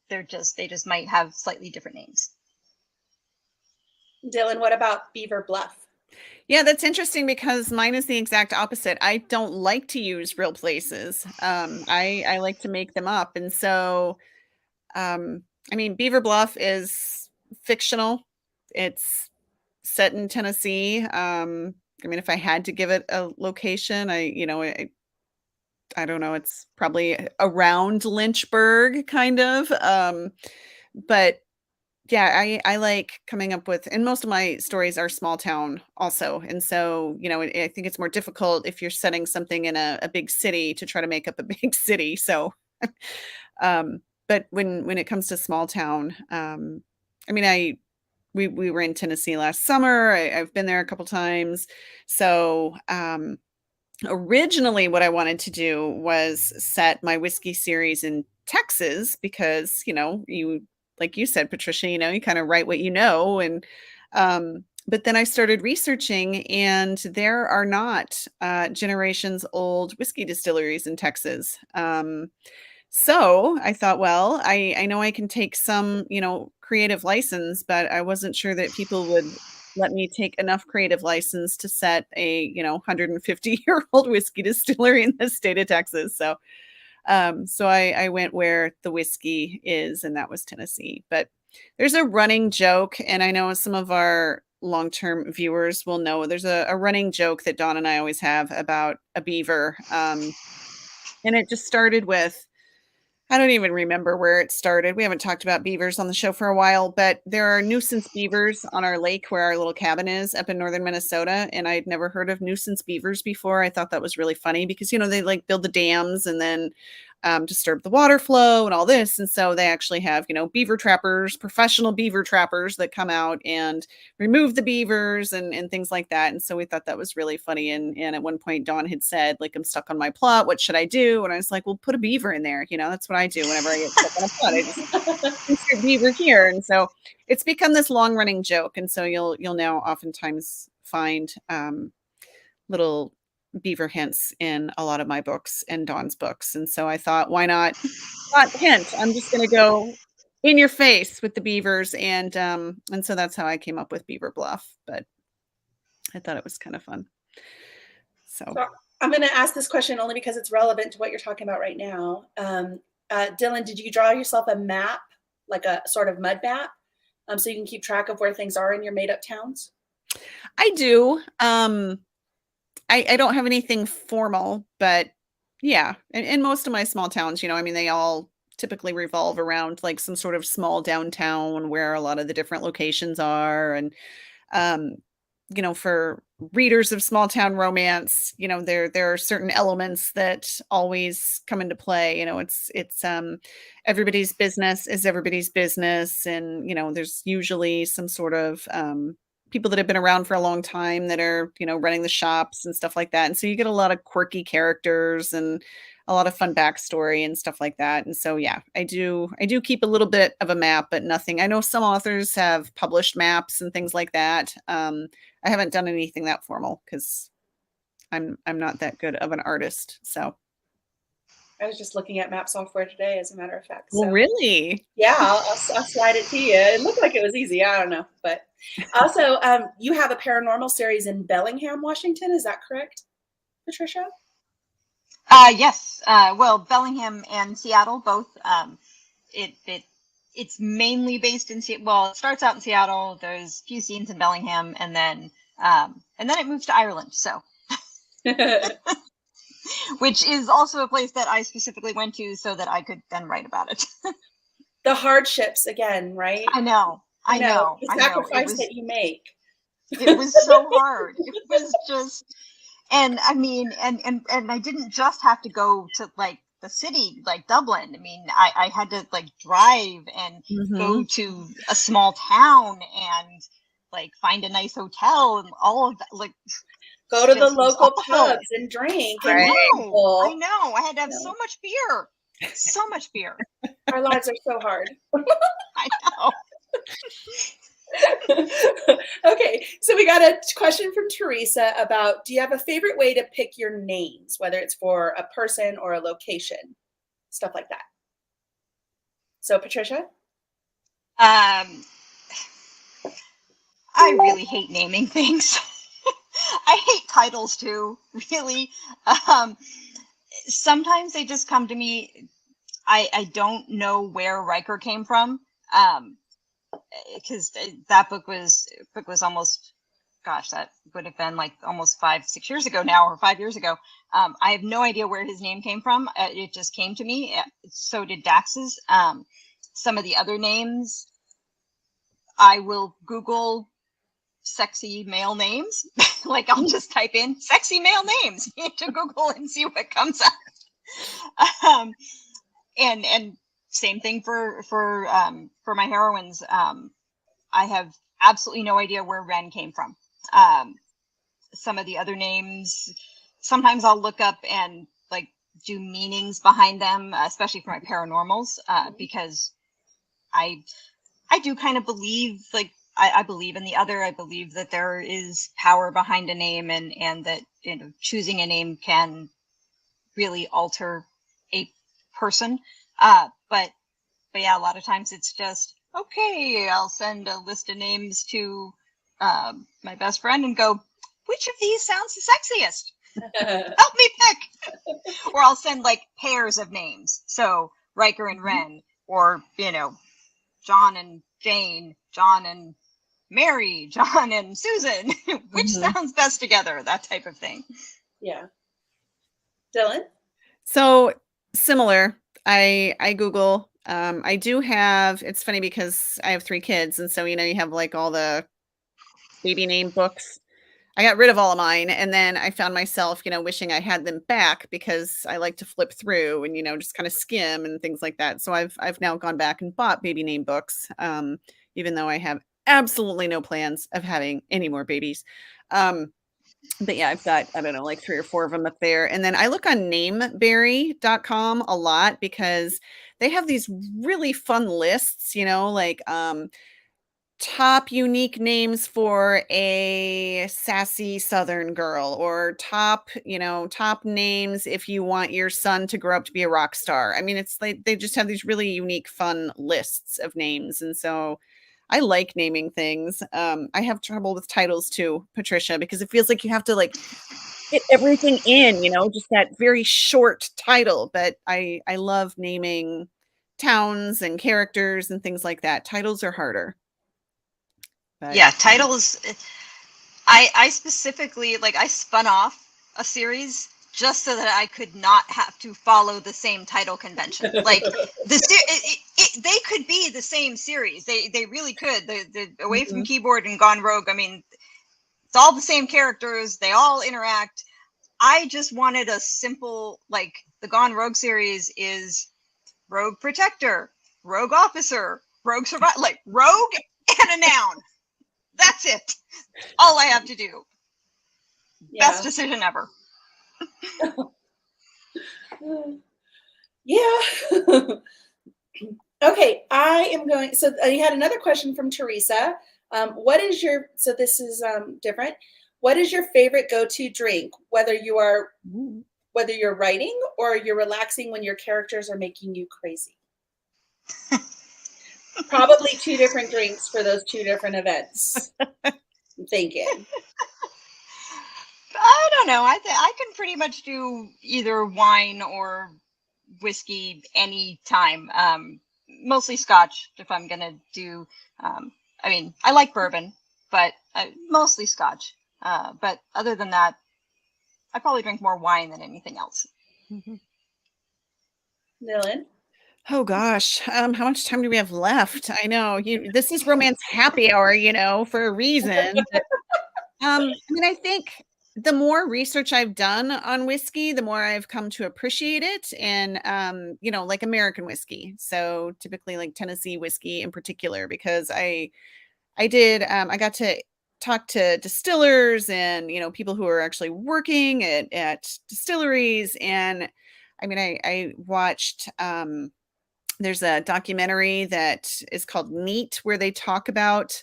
They just might have slightly different names. Dylan, what about Beaver Bluff? Yeah, that's interesting because mine is the exact opposite. I don't like to use real places. I like to make them up. And so, I mean, Beaver Bluff is fictional. It's set in Tennessee. I mean, if I had to give it a location, I don't know, it's probably around Lynchburg, kind of. But yeah, I like coming up with, and most of my stories are small town also. And so, you know, I think it's more difficult if you're setting something in a big city to try to make up a big city. So, but when it comes to small town, I mean, we were in Tennessee last summer. I've been there a couple times. So, originally what I wanted to do was set my whiskey series in Texas because, you know, like you said, Patricia, you know, you kind of write what you know. And, but then I started researching and there are not generations old whiskey distilleries in Texas. So I thought, well, I know I can take some, you know, creative license, but I wasn't sure that people would let me take enough creative license to set a, you know, 150-year-old whiskey distillery in the state of Texas. So I went where the whiskey is, and that was Tennessee. But there's a running joke, and I know some of our long-term viewers will know there's a running joke that Dawn and I always have about a beaver. And it just started with, I don't even remember where it started. We haven't talked about beavers on the show for a while, but there are nuisance beavers on our lake where our little cabin is up in northern Minnesota. And I'd never heard of nuisance beavers before. I thought that was really funny because, you know, they like build the dams and then disturb the water flow and all this. And so they actually have, you know, beaver trappers, professional beaver trappers that come out and remove the beavers and things like that. And so we thought that was really funny. And at one point, Dawn had said, like, I'm stuck on my plot. What should I do? And I was like, well, put a beaver in there. You know, that's what I do whenever I get stuck on a plot. I just insert beaver here. And so it's become this long running joke. And so you'll now oftentimes find little beaver hints in a lot of my books and Dawn's books. And so I thought, why not hint? I'm just going to go in your face with the beavers. And so that's how I came up with Beaver Bluff, but I thought it was kind of fun. So I'm going to ask this question only because it's relevant to what you're talking about right now. Dylan, did you draw yourself a map, like a sort of mud map, so you can keep track of where things are in your made up towns? I do. I don't have anything formal, but yeah. In most of my small towns, you know, I mean, they all typically revolve around like some sort of small downtown where a lot of the different locations are. And, you know, for readers of small town romance, you know, there are certain elements that always come into play. You know, it's everybody's business is everybody's business. And, you know, there's usually some sort of, people that have been around for a long time that are, you know, running the shops and stuff like that. And so you get a lot of quirky characters and a lot of fun backstory and stuff like that. And so, yeah, I do keep a little bit of a map, but nothing. I know some authors have published maps and things like that. I haven't done anything that formal because I'm not that good of an artist. So I was just looking at map software today, as a matter of fact. Well, really? Yeah, I'll slide it to you. It looked like it was easy. I don't know. But also, you have a paranormal series in Bellingham, Washington. Is that correct, Patricia? Yes. Well, Bellingham and Seattle both. It's mainly based in Seattle. Well, it starts out in Seattle. There's a few scenes in Bellingham, and then it moves to Ireland. So, which is also a place that I specifically went to so that I could then write about it. the hardships again, right? I know. The I know. sacrifice that you make. It was so hard. It was just, and I mean, and I didn't just have to go to like the city, like Dublin. I mean, I had to like drive and go Mhm. to a small town and like find a nice hotel and all of that. Like, Go to the just was local awful. pubs and drink I and Right. meet know. I people. know. I had to have You so know, much beer. So much beer. our lives are so hard. I know. Okay, so we got a question from Teresa about, do you have a favorite way to pick your names, whether it's for a person or a location, stuff like that. So Patricia? Um, I really hate naming things. I hate titles too, really. Um, Sometimes they just come to me. I don't know where Riker came from. Because that book was almost, gosh, that would have been like almost 5-6 years ago now, or 5 years ago. I have no idea where his name came from. It just came to me. So did Dax's. Some of the other names, I will Google sexy male names. Like I'll just type in sexy male names into Google and see what comes up. And same thing for my heroines. I have absolutely no idea where Ren came from. Some of the other names, sometimes I'll look up and like do meanings behind them, especially for my paranormals, because I I do kind of believe, like, I believe in the other. I believe that there is power behind a name, and that, you know, choosing a name can really alter a person. But yeah, a lot of times it's just, okay, I'll send a list of names to my best friend and go, which of these sounds the sexiest? Help me pick. Or I'll send like pairs of names. So Riker and Ren, or, you know, John and Jane, John and Mary, John and Susan, which Mhm. sounds best together, that type of thing. Yeah. Dylan? So similar. I Google. I do have. It's funny because I have 3 kids, and so you have like all the baby name books. I got rid of all of mine, and then I found myself, wishing I had them back because I like to flip through and just kind of skim and things like that. So I've now gone back and bought baby name books, even though I have absolutely no plans of having any more babies. Um, but yeah, I've got, I don't know, like 3 or 4 of them up there. And then I look on nameberry.com a lot because they have these really fun lists, like top unique names for a sassy Southern girl, or top names if you want your son to grow up to be a rock star. I mean, it's like they just have these really unique, fun lists of names. And so I like naming things. I have trouble with titles too, Patricia, because it feels like you have to like fit everything in, just that very short title. But I love naming towns and characters and things like that. Titles are harder. But Yeah, titles. I specifically, like, I spun off a series just so that I could not have to follow the same title convention. Like they could be the same series. They really could. The Away from Mhm. Keyboard and Gone Rogue. I mean, it's all the same characters. They all interact. I just wanted a simple, like, the Gone Rogue series is Rogue Protector, Rogue Officer, Rogue Survivor, like Rogue and a noun. That's it. All I have to do. Yeah. Best decision ever. Yeah. Okay, I am going. So you had another question from Teresa. What is your? So this is different. What is your favorite go-to drink? Whether you're writing or you're relaxing when your characters are making you crazy. Probably 2 different drinks for those 2 different events. I'm thinking. I don't know. I can pretty much do either wine or whiskey anytime. Mostly Scotch if I'm gonna do. I mean, I like bourbon, but mostly Scotch. But other than that, I probably drink more wine than anything else. Mhm. Dylan? Oh gosh, how much time do we have left? I know this is romance happy hour, for a reason. But, I mean, I think the more research I've done on whiskey, the more I've come to appreciate it, and like American whiskey. So typically, like Tennessee whiskey in particular, because I got to talk to distillers and people who are actually working at distilleries, and I mean, I watched. There's a documentary that is called Neat, where they talk about,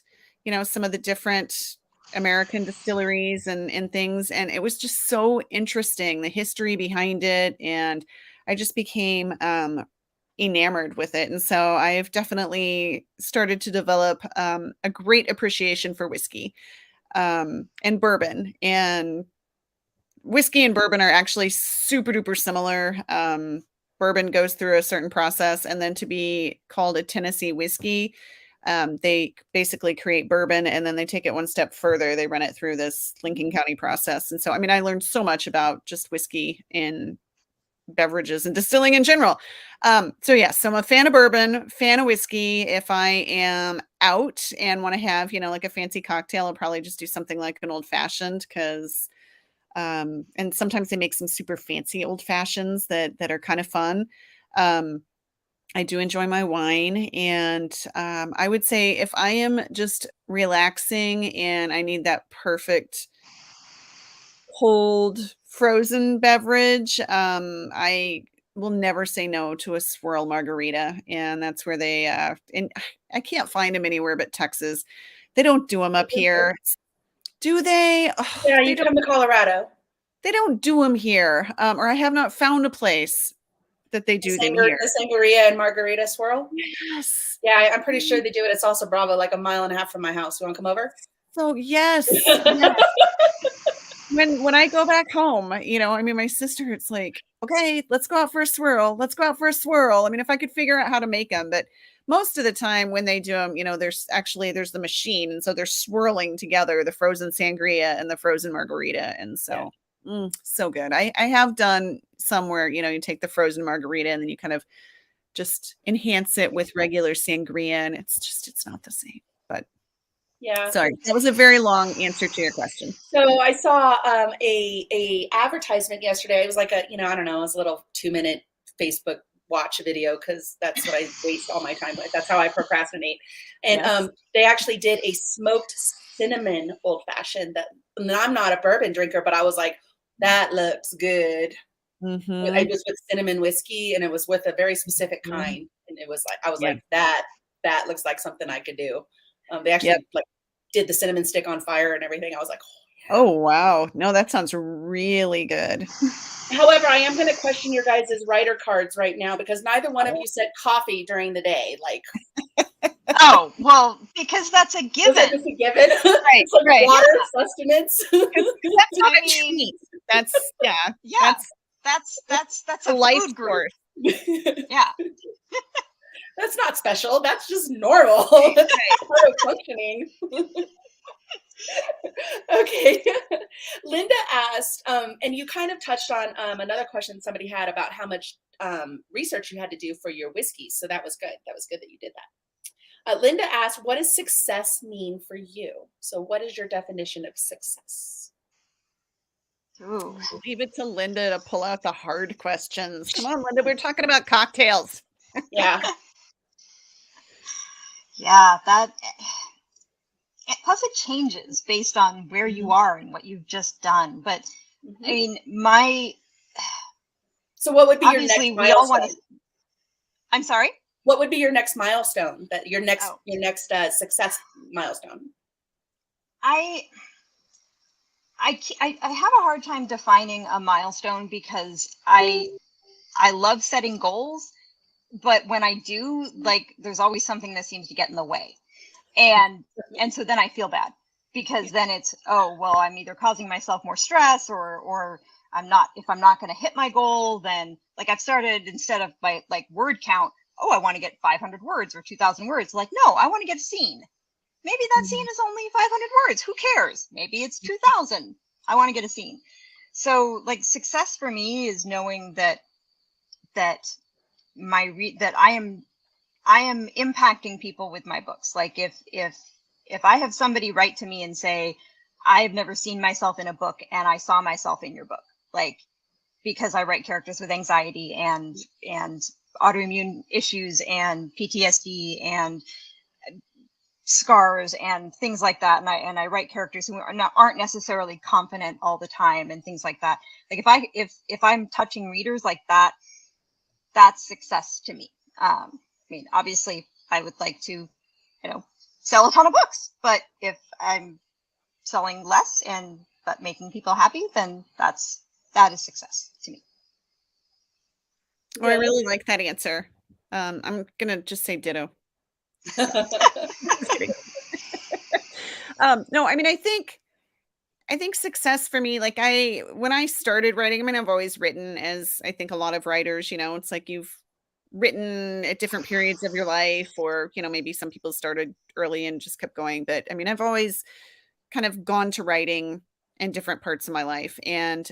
some of the different American distilleries and things. And it was just so interesting, the history behind it. And I just became enamored with it. And so I've definitely started to develop a great appreciation for whiskey and bourbon. And whiskey and bourbon are actually super duper similar. Bourbon goes through a certain process, and then to be called a Tennessee whiskey, they basically create bourbon and then they take it one step further. They run it through this Lincoln County process. And so, I mean, I learned so much about just whiskey and beverages and distilling in general. So yes, so I'm a fan of bourbon, fan of whiskey. If I am out and want to have, like a fancy cocktail, I'll probably just do something like an old fashioned, because and sometimes they make some super fancy old fashions that are kind of fun. I do enjoy my wine, and I would say if I am just relaxing and I need that perfect cold frozen beverage, I will never say no to a swirl margarita, and that's where they and I can't find them anywhere but Texas. They don't do them up here. Do they? Oh, Yeah, you come to Colorado. they don't do them here, or I have not found a place that they do them here. The sangria and margarita swirl? Yes. Yeah, I'm pretty sure they do it. It's also Bravo, like a mile and a half from my house. You want to come over? So yes. Yes. When I go back home, I mean, my sister, it's like, okay, let's go out for a swirl. Let's go out for a swirl. I mean, if I could figure out how to make them, but most of the time when they do them, there's the machine. And so they're swirling together the frozen sangria and the frozen margarita. And so, so good. I have done somewhere, you take the frozen margarita and then you kind of just enhance it with regular sangria. And it's not the same, but yeah. Sorry, that was a very long answer to your question. So I saw a advertisement yesterday. It was like I don't know, it was a little 2-minute Facebook watch video, because that's what I waste all my time with. That's how I procrastinate. And Yes. They actually did a smoked cinnamon old fashioned. And I'm not a bourbon drinker, but I was like, that looks good. Mm-hmm. It was with cinnamon whiskey, and it was with a very specific kind. And it was like, I was like, that looks like something I could do. They actually did the cinnamon stick on fire and everything. I was like, oh wow, no, that sounds really good. However, I am going to question your guys' writer cards right now, because neither one of you said coffee during the day. Like, oh well, because that's a given. Is it a given? Right, like right. Water, sustenance. That's not a treat. That's That's a life food group. Yeah. That's not special. That's just normal. That's part of functioning. Okay. Linda asked, and you kind of touched on another question somebody had about how much research you had to do for your whiskeys. So that was good. That was good that you did that. Linda asked, what does success mean for you? So what is your definition of success? Ooh, leave it to Linda to pull out the hard questions. Come on, Linda, we're talking about cocktails. Yeah. Yeah, plus it changes based on where you are and what you've just done. But I mean, so what would be your next milestone? I'm sorry? What would be your next milestone? Your next success milestone? I have a hard time defining a milestone, because I love setting goals, but when I do, like, there's always something that seems to get in the way. And so then I feel bad, because then it's, oh, well, I'm either causing myself more stress, or if I'm not going to hit my goal, then, like, I've started, instead of by like word count, oh, I want to get 500 words or 2,000 words. Like, no, I want to get a scene. Maybe that scene is only 500 words. Who cares? Maybe it's 2,000. I want to get a scene. So, like, success for me is knowing that that I am impacting people with my books. Like if I have somebody write to me and say, I have never seen myself in a book and I saw myself in your book, like, because I write characters with anxiety and autoimmune issues and PTSD and scars and things like that, and I write characters who aren't necessarily confident all the time and things like that. Like if I'm touching readers like that, that's success to me. I mean, obviously, I would like to, sell a ton of books, but if I'm selling less but making people happy, then that is success to me. Oh, I really like that answer. I'm gonna just say ditto. Just kidding. No, I mean, I think success for me, like when I started writing, I mean, I've always written, as I think a lot of writers, it's like you've written at different periods of your life, or, maybe some people started early and just kept going. But I mean, I've always kind of gone to writing in different parts of my life. And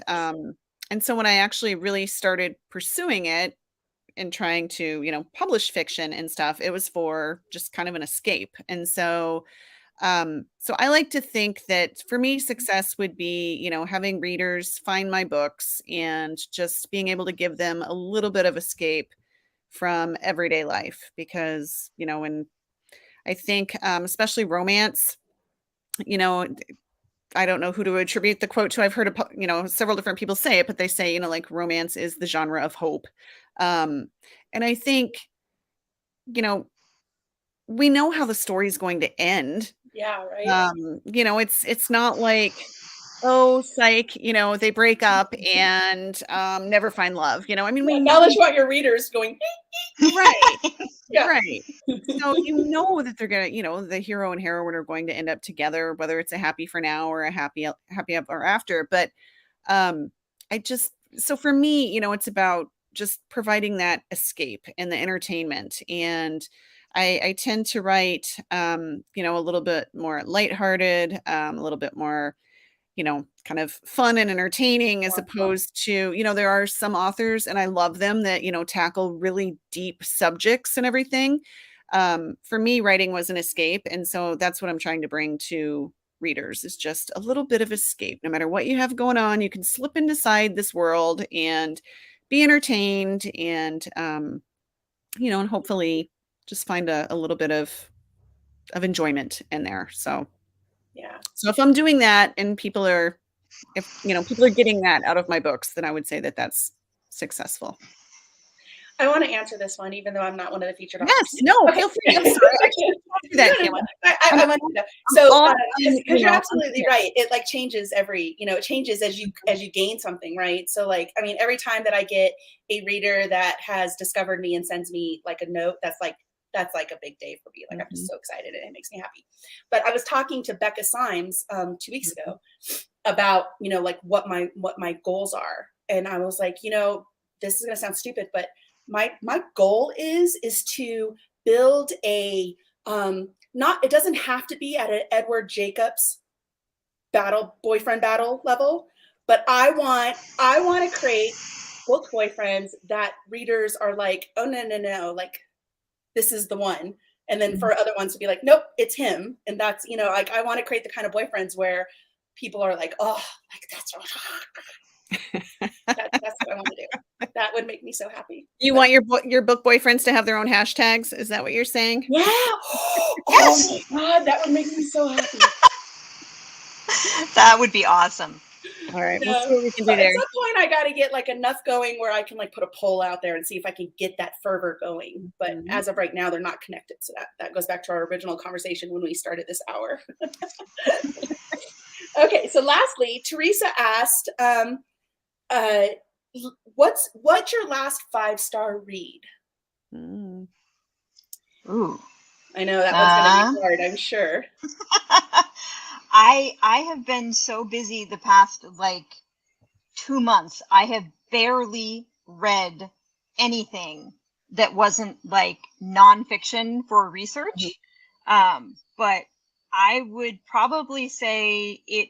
so when I actually really started pursuing it and trying to, publish fiction and stuff, it was for just kind of an escape. And so I like to think that for me, success would be, having readers find my books and just being able to give them a little bit of escape from everyday life. Because, when I think, especially romance, I don't know who to attribute the quote to. I've heard, several different people say it, but they say, like, romance is the genre of hope. And I think, we know how the story is going to end. Yeah, right. It's not like, oh, psych, they break up and never find love. I mean, we now that you want your readers going, right, yeah. right. So that they're gonna, the hero and heroine are going to end up together, whether it's a happy for now or a happy ever after. But so for me, it's about just providing that escape and the entertainment. And I tend to write, a little bit more lighthearted, a little bit more, kind of fun and entertaining, as opposed to, there are some authors, and I love them, that, tackle really deep subjects and everything. For me, writing was an escape. And so that's what I'm trying to bring to readers, is just a little bit of escape. No matter what you have going on, you can slip inside this world and be entertained and, and hopefully just find a little bit of enjoyment in there. So, yeah. So if I'm doing that and people are getting that out of my books, then I would say that that's successful. I want to answer this one, even though I'm not one of the featured authors. Yes, no, okay. Feel free. I'm sorry. I can't do that, Kameron. I want to know. So, because you're absolutely right. It like changes it changes as you gain something, right? So like, I mean, every time that I get a reader that has discovered me and sends me like a note, that's like a big day for me. Like, I'm just so excited and it makes me happy. But I was talking to Becca Symes 2 weeks ago about, like what my goals are. And I was like, this is going to sound stupid, but my goal is to build a, it doesn't have to be at an Edward Jacobs boyfriend battle level, but I want to create book boyfriends that readers are like, oh, no, like, this is the one. And then for other ones to be like, nope, it's him. And that's, like, I want to create the kind of boyfriends where people are like, oh, like that's what I want to do. That would make me so happy. You want your book boyfriends to have their own hashtags? Is that what you're saying? Yeah. Yes. Oh my God, that would make me so happy. That would be awesome. All right, we'll see what we can do there. At some point, I got to get like enough going where I can like put a poll out there and see if I can get that fervor going. But as of right now, they're not connected. So that goes back to our original conversation when we started this hour. Okay, so lastly, Teresa asked, what's your last 5-star read? Ooh. I know that one's going to be hard, I'm sure. I have been so busy the past like 2 months. I have barely read anything that wasn't like nonfiction for research. But I would probably say it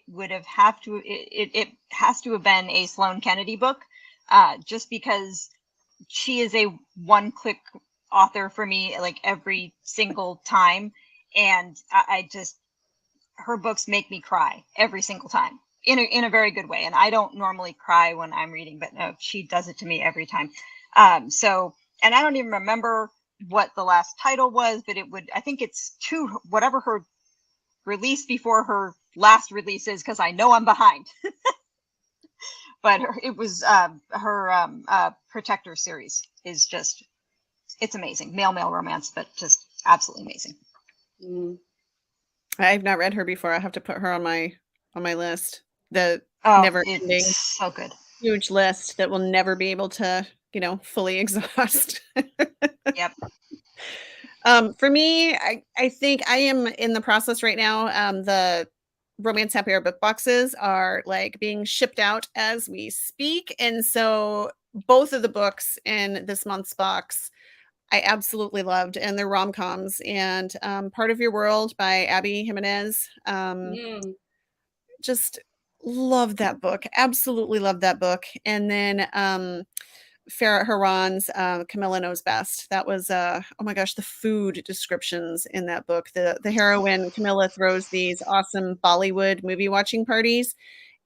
has to have been a Sloane Kennedy book, just because she is a one-click author for me, like every single time. And I just, her books make me cry every single time in a very good way. And I don't normally cry when I'm reading, but no, she does it to me every time. So, and I don't even remember what the last title was, but I think it's whatever her release before her last release is, because I know I'm behind. But it was her Protector series is just, it's amazing. Male romance, but just absolutely amazing. I've not read her before. I have to put her on my list. The never ending, so good, huge list that will never be able to, fully exhaust. Yep. For me, I think I am in the process right now. The Romance Happy Hour book boxes are like being shipped out as we speak. And so both of the books in this month's box, I absolutely loved, and they're rom-coms. And Part of Your World by Abby Jimenez. Just love that book. Absolutely love that book. And then Farrah Haran's Camilla Knows Best. That was oh my gosh, the food descriptions in that book. The heroine Camilla throws these awesome Bollywood movie watching parties,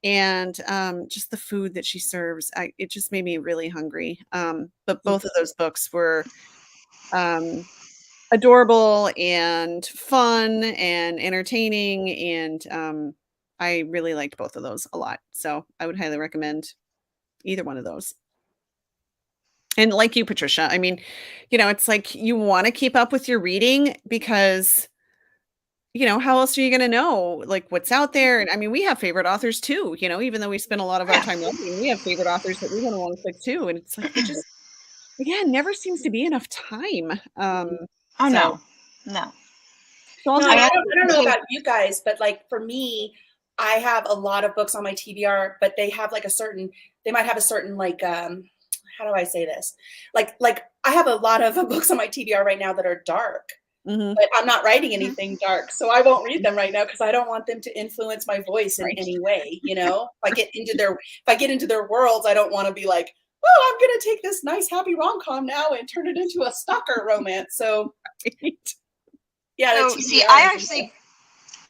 and just the food that she serves, it just made me really hungry. But both of those books were adorable and fun and entertaining, and I really liked both of those a lot. So I would highly recommend either one of those. And like you, Patricia, I mean, it's like you want to keep up with your reading because, how else are you going to know like what's out there? And I mean, we have favorite authors too, even though we spend a lot of our time reading, we have favorite authors that we want to click too. And it's like, it just, again, never seems to be enough time. No. So I don't know about you guys, but like for me, I have a lot of books on my TBR, but they have like they might have a certain like, how do I say this? Like I have a lot of books on my TBR right now that are dark, but I'm not writing anything dark. So I won't read them right now because I don't want them to influence my voice in any way. If I get into their worlds, I don't want to be like, oh, I'm going to take this nice, happy rom-com now and turn it into a stalker romance. So yeah. So see,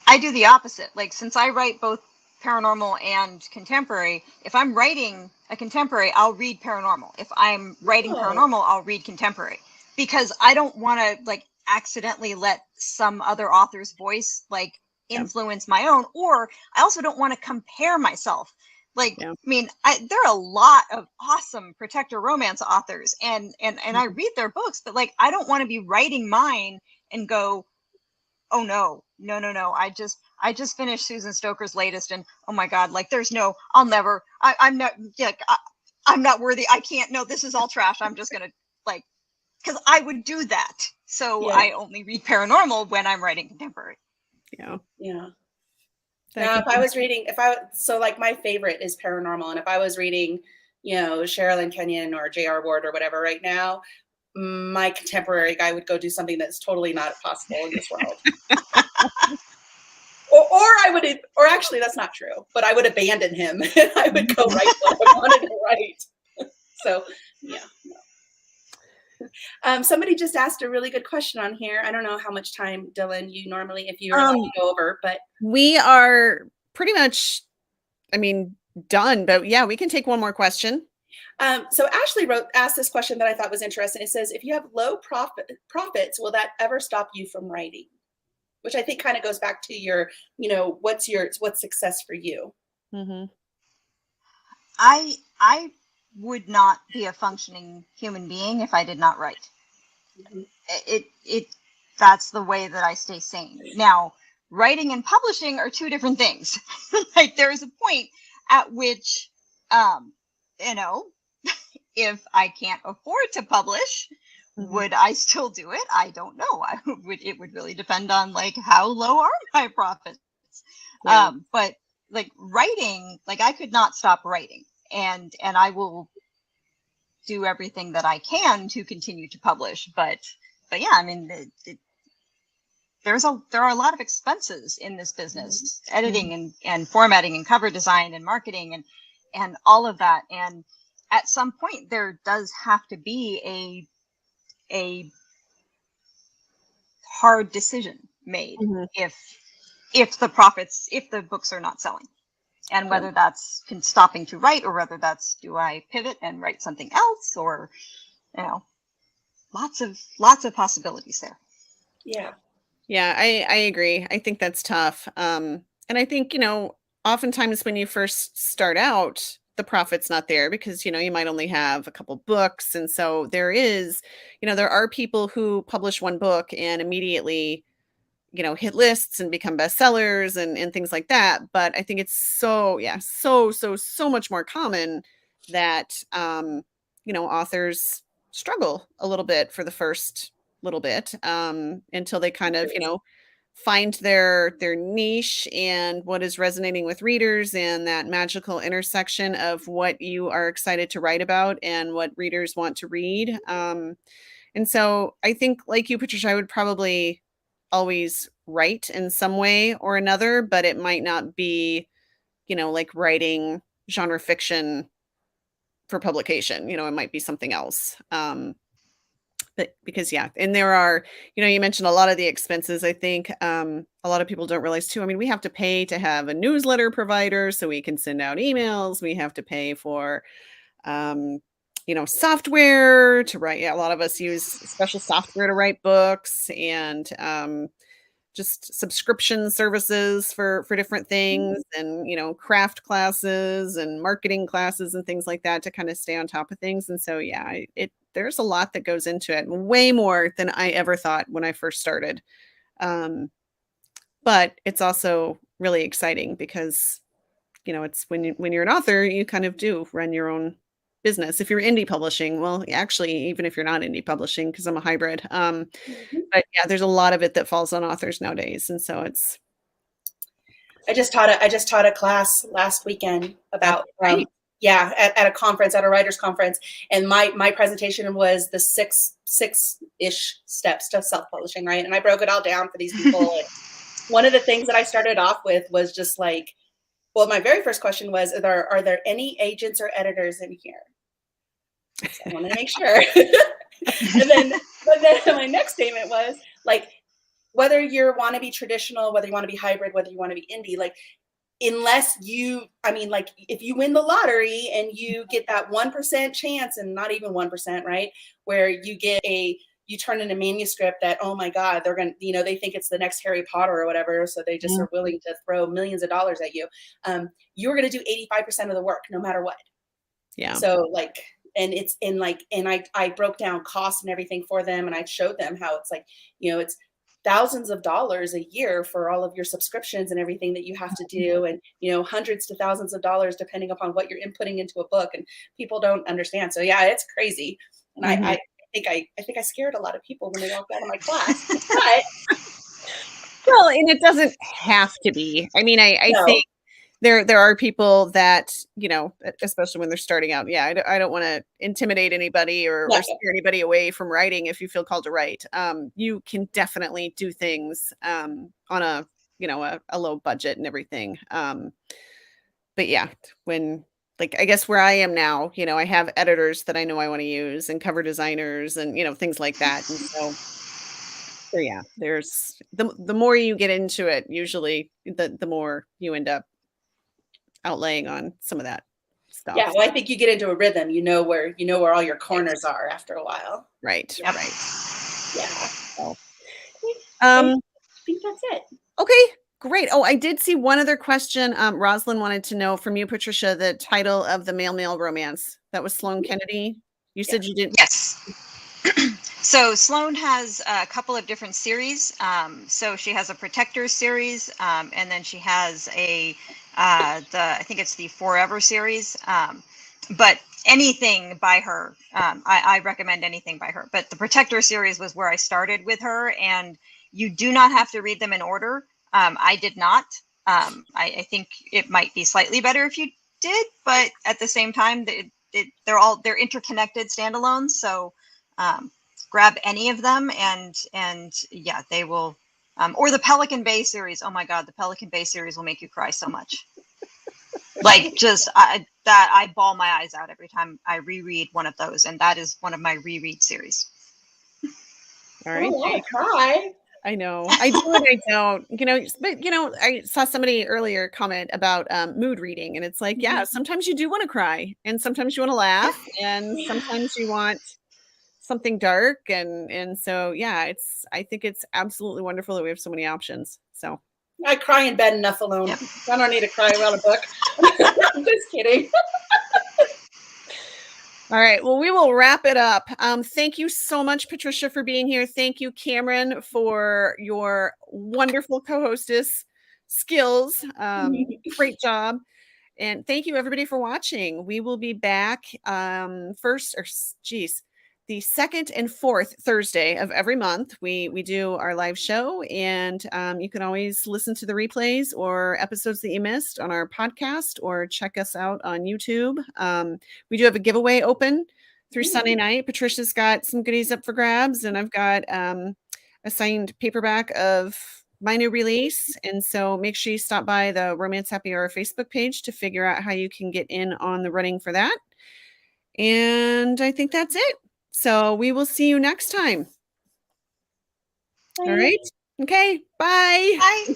I do the opposite. Like, since I write both paranormal and contemporary, if I'm writing a contemporary, I'll read paranormal. If I'm writing paranormal, I'll read contemporary, because I don't want to like accidentally let some other author's voice like influence my own, or I also don't want to compare myself. Like, I mean, there are a lot of awesome Protector romance authors, and I read their books, but like, I don't want to be writing mine and go, oh no, I just finished Susan Stoker's latest, and oh my God, like I'm not worthy. I can't, no, this is all trash. I'm just going to like, because I would do that. So I only read paranormal when I'm writing contemporary. Yeah. Now, if I was reading, so like my favorite is paranormal. And if I was reading, Sherilyn Kenyon or J.R. Ward or whatever right now, my contemporary guy would go do something that's totally not possible in this world. or actually that's not true, but I would abandon him and I would go write what I wanted to write. So yeah. Somebody just asked a really good question on here. I don't know how much time, Dylann, you normally, if you're allowed to go over, but we are pretty much, done, but yeah, we can take one more question. So Ashley asked this question that I thought was interesting. It says, if you have low profits, will that ever stop you from writing? Which I think kind of goes back to your, what's success for you? Mm-hmm. I would not be a functioning human being if I did not write. Mm-hmm. That's the way that I stay sane. Now, writing and publishing are two different things. Like, there is a point at which, if I can't afford to publish, would I still do it? I don't know. It would really depend on like how low are my profits. Yeah. But like writing, like I could not stop writing, and I will do everything that I can to continue to publish. But yeah, I mean, there are a lot of expenses in this business, editing and formatting and cover design and marketing and all of that. And at some point there does have to be a hard decision made Mhm. if the books are not selling, and whether that's stopping to write, or whether that's, do I pivot and write something else, or, you know, lots of possibilities there. Yeah. Yeah, I agree. I think that's tough. And I think, oftentimes when you first start out, the profit's not there because, you might only have a couple books. And so there are people who publish one book and immediately, hit lists and become bestsellers and things like that. But I think it's so much more common that, authors struggle a little bit for the first little bit, until they kind of, find their niche and what is resonating with readers and that magical intersection of what you are excited to write about and what readers want to read. And so I think, like you, Patricia, I would probably always write in some way or another, but it might not be, like writing genre fiction for publication. It might be something else. But because, and there are, you mentioned a lot of the expenses. I think a lot of people don't realize too. I mean, we have to pay to have a newsletter provider so we can send out emails. We have to pay for software to write. Yeah, a lot of us use special software to write books, and just subscription services for different things, and craft classes and marketing classes and things like that to kind of stay on top of things. And so there's a lot that goes into it, way more than I ever thought when I first started. But it's also really exciting because it's when you're an author, you kind of do run your own business. If you're indie publishing, well, actually, even if you're not indie publishing, because I'm a hybrid, but there's a lot of it that falls on authors nowadays, and so it's. I just taught a class last weekend about right. At a conference, at a writers conference, and my presentation was the six-ish steps to self-publishing, right? And I broke it all down for these people. And one of the things that I started off with was just like, well, my very first question was, are there any agents or editors in here? So I want to make sure. but then my next statement was like, whether you want to be traditional, whether you want to be hybrid, whether you want to be indie, like, unless if you win the lottery and you get that 1% chance, and not even 1%, right? Where you turn in a manuscript that, oh my God, they're going to, they think it's the next Harry Potter or whatever. So they just are willing to throw millions of dollars at you. You're going to do 85% of the work no matter what. Yeah. So I broke down costs and everything for them. And I showed them how it's like, it's thousands of dollars a year for all of your subscriptions and everything that you have to do. And, hundreds to thousands of dollars, depending upon what you're inputting into a book, and people don't understand. So it's crazy. And I think I scared a lot of people when they walked out of my class. But well, and it doesn't have to be. I mean, I think there are people that, especially when they're starting out. Yeah, I don't want to intimidate anybody or scare anybody away from writing. If you feel called to write, you can definitely do things on a low budget and everything. But when, like, I guess where I am now, I have editors that I know I want to use, and cover designers, and things like that. And so there's the more you get into it, usually the more you end up outlaying on some of that stuff. Yeah, well, I think you get into a rhythm, where all your corners are after a while. Right. Yep. Right. Yeah. So, I think that's it. Okay, great. Oh, I did see one other question. Rosalind wanted to know from you, Patricia, the title of the male romance. That was Sloane Kennedy. You said you didn't. Yes. So Sloane has a couple of different series. So she has a Protector series, and then she has I think it's the Forever series. But anything by her, I recommend anything by her. But the Protector series was where I started with her, and you do not have to read them in order. I did not. I think it might be slightly better if you did, but at the same time, they're interconnected standalones. So grab any of them, and they will. Or the Pelican Bay series. Oh my God, the Pelican Bay series will make you cry so much. Like just I bawl my eyes out every time I reread one of those, and that is one of my reread series. All I right. don't want to cry. I know. I do and I don't. But I saw somebody earlier comment about mood reading, and it's like, yeah, sometimes you do want to cry, and sometimes you want to laugh, and sometimes you want something dark, and so yeah, I think it's absolutely wonderful that we have so many options. So I cry in bed enough alone. Yep. I don't need to cry around a book. I'm just kidding. all right, well, we will wrap it up. Thank you so much, Patricia, for being here. Thank you, Kameron, for your wonderful co-hostess skills. Great job. And thank you, everybody, for watching. We will be back the second and fourth Thursday of every month. We do our live show, and you can always listen to the replays or episodes that you missed on our podcast, or check us out on YouTube. We do have a giveaway open through Sunday night. Patricia's got some goodies up for grabs, and I've got a signed paperback of my new release. And so make sure you stop by the Romance Happy Hour Facebook page to figure out how you can get in on the running for that. And I think that's it. So we will see you next time. All right. Okay. Bye. Bye.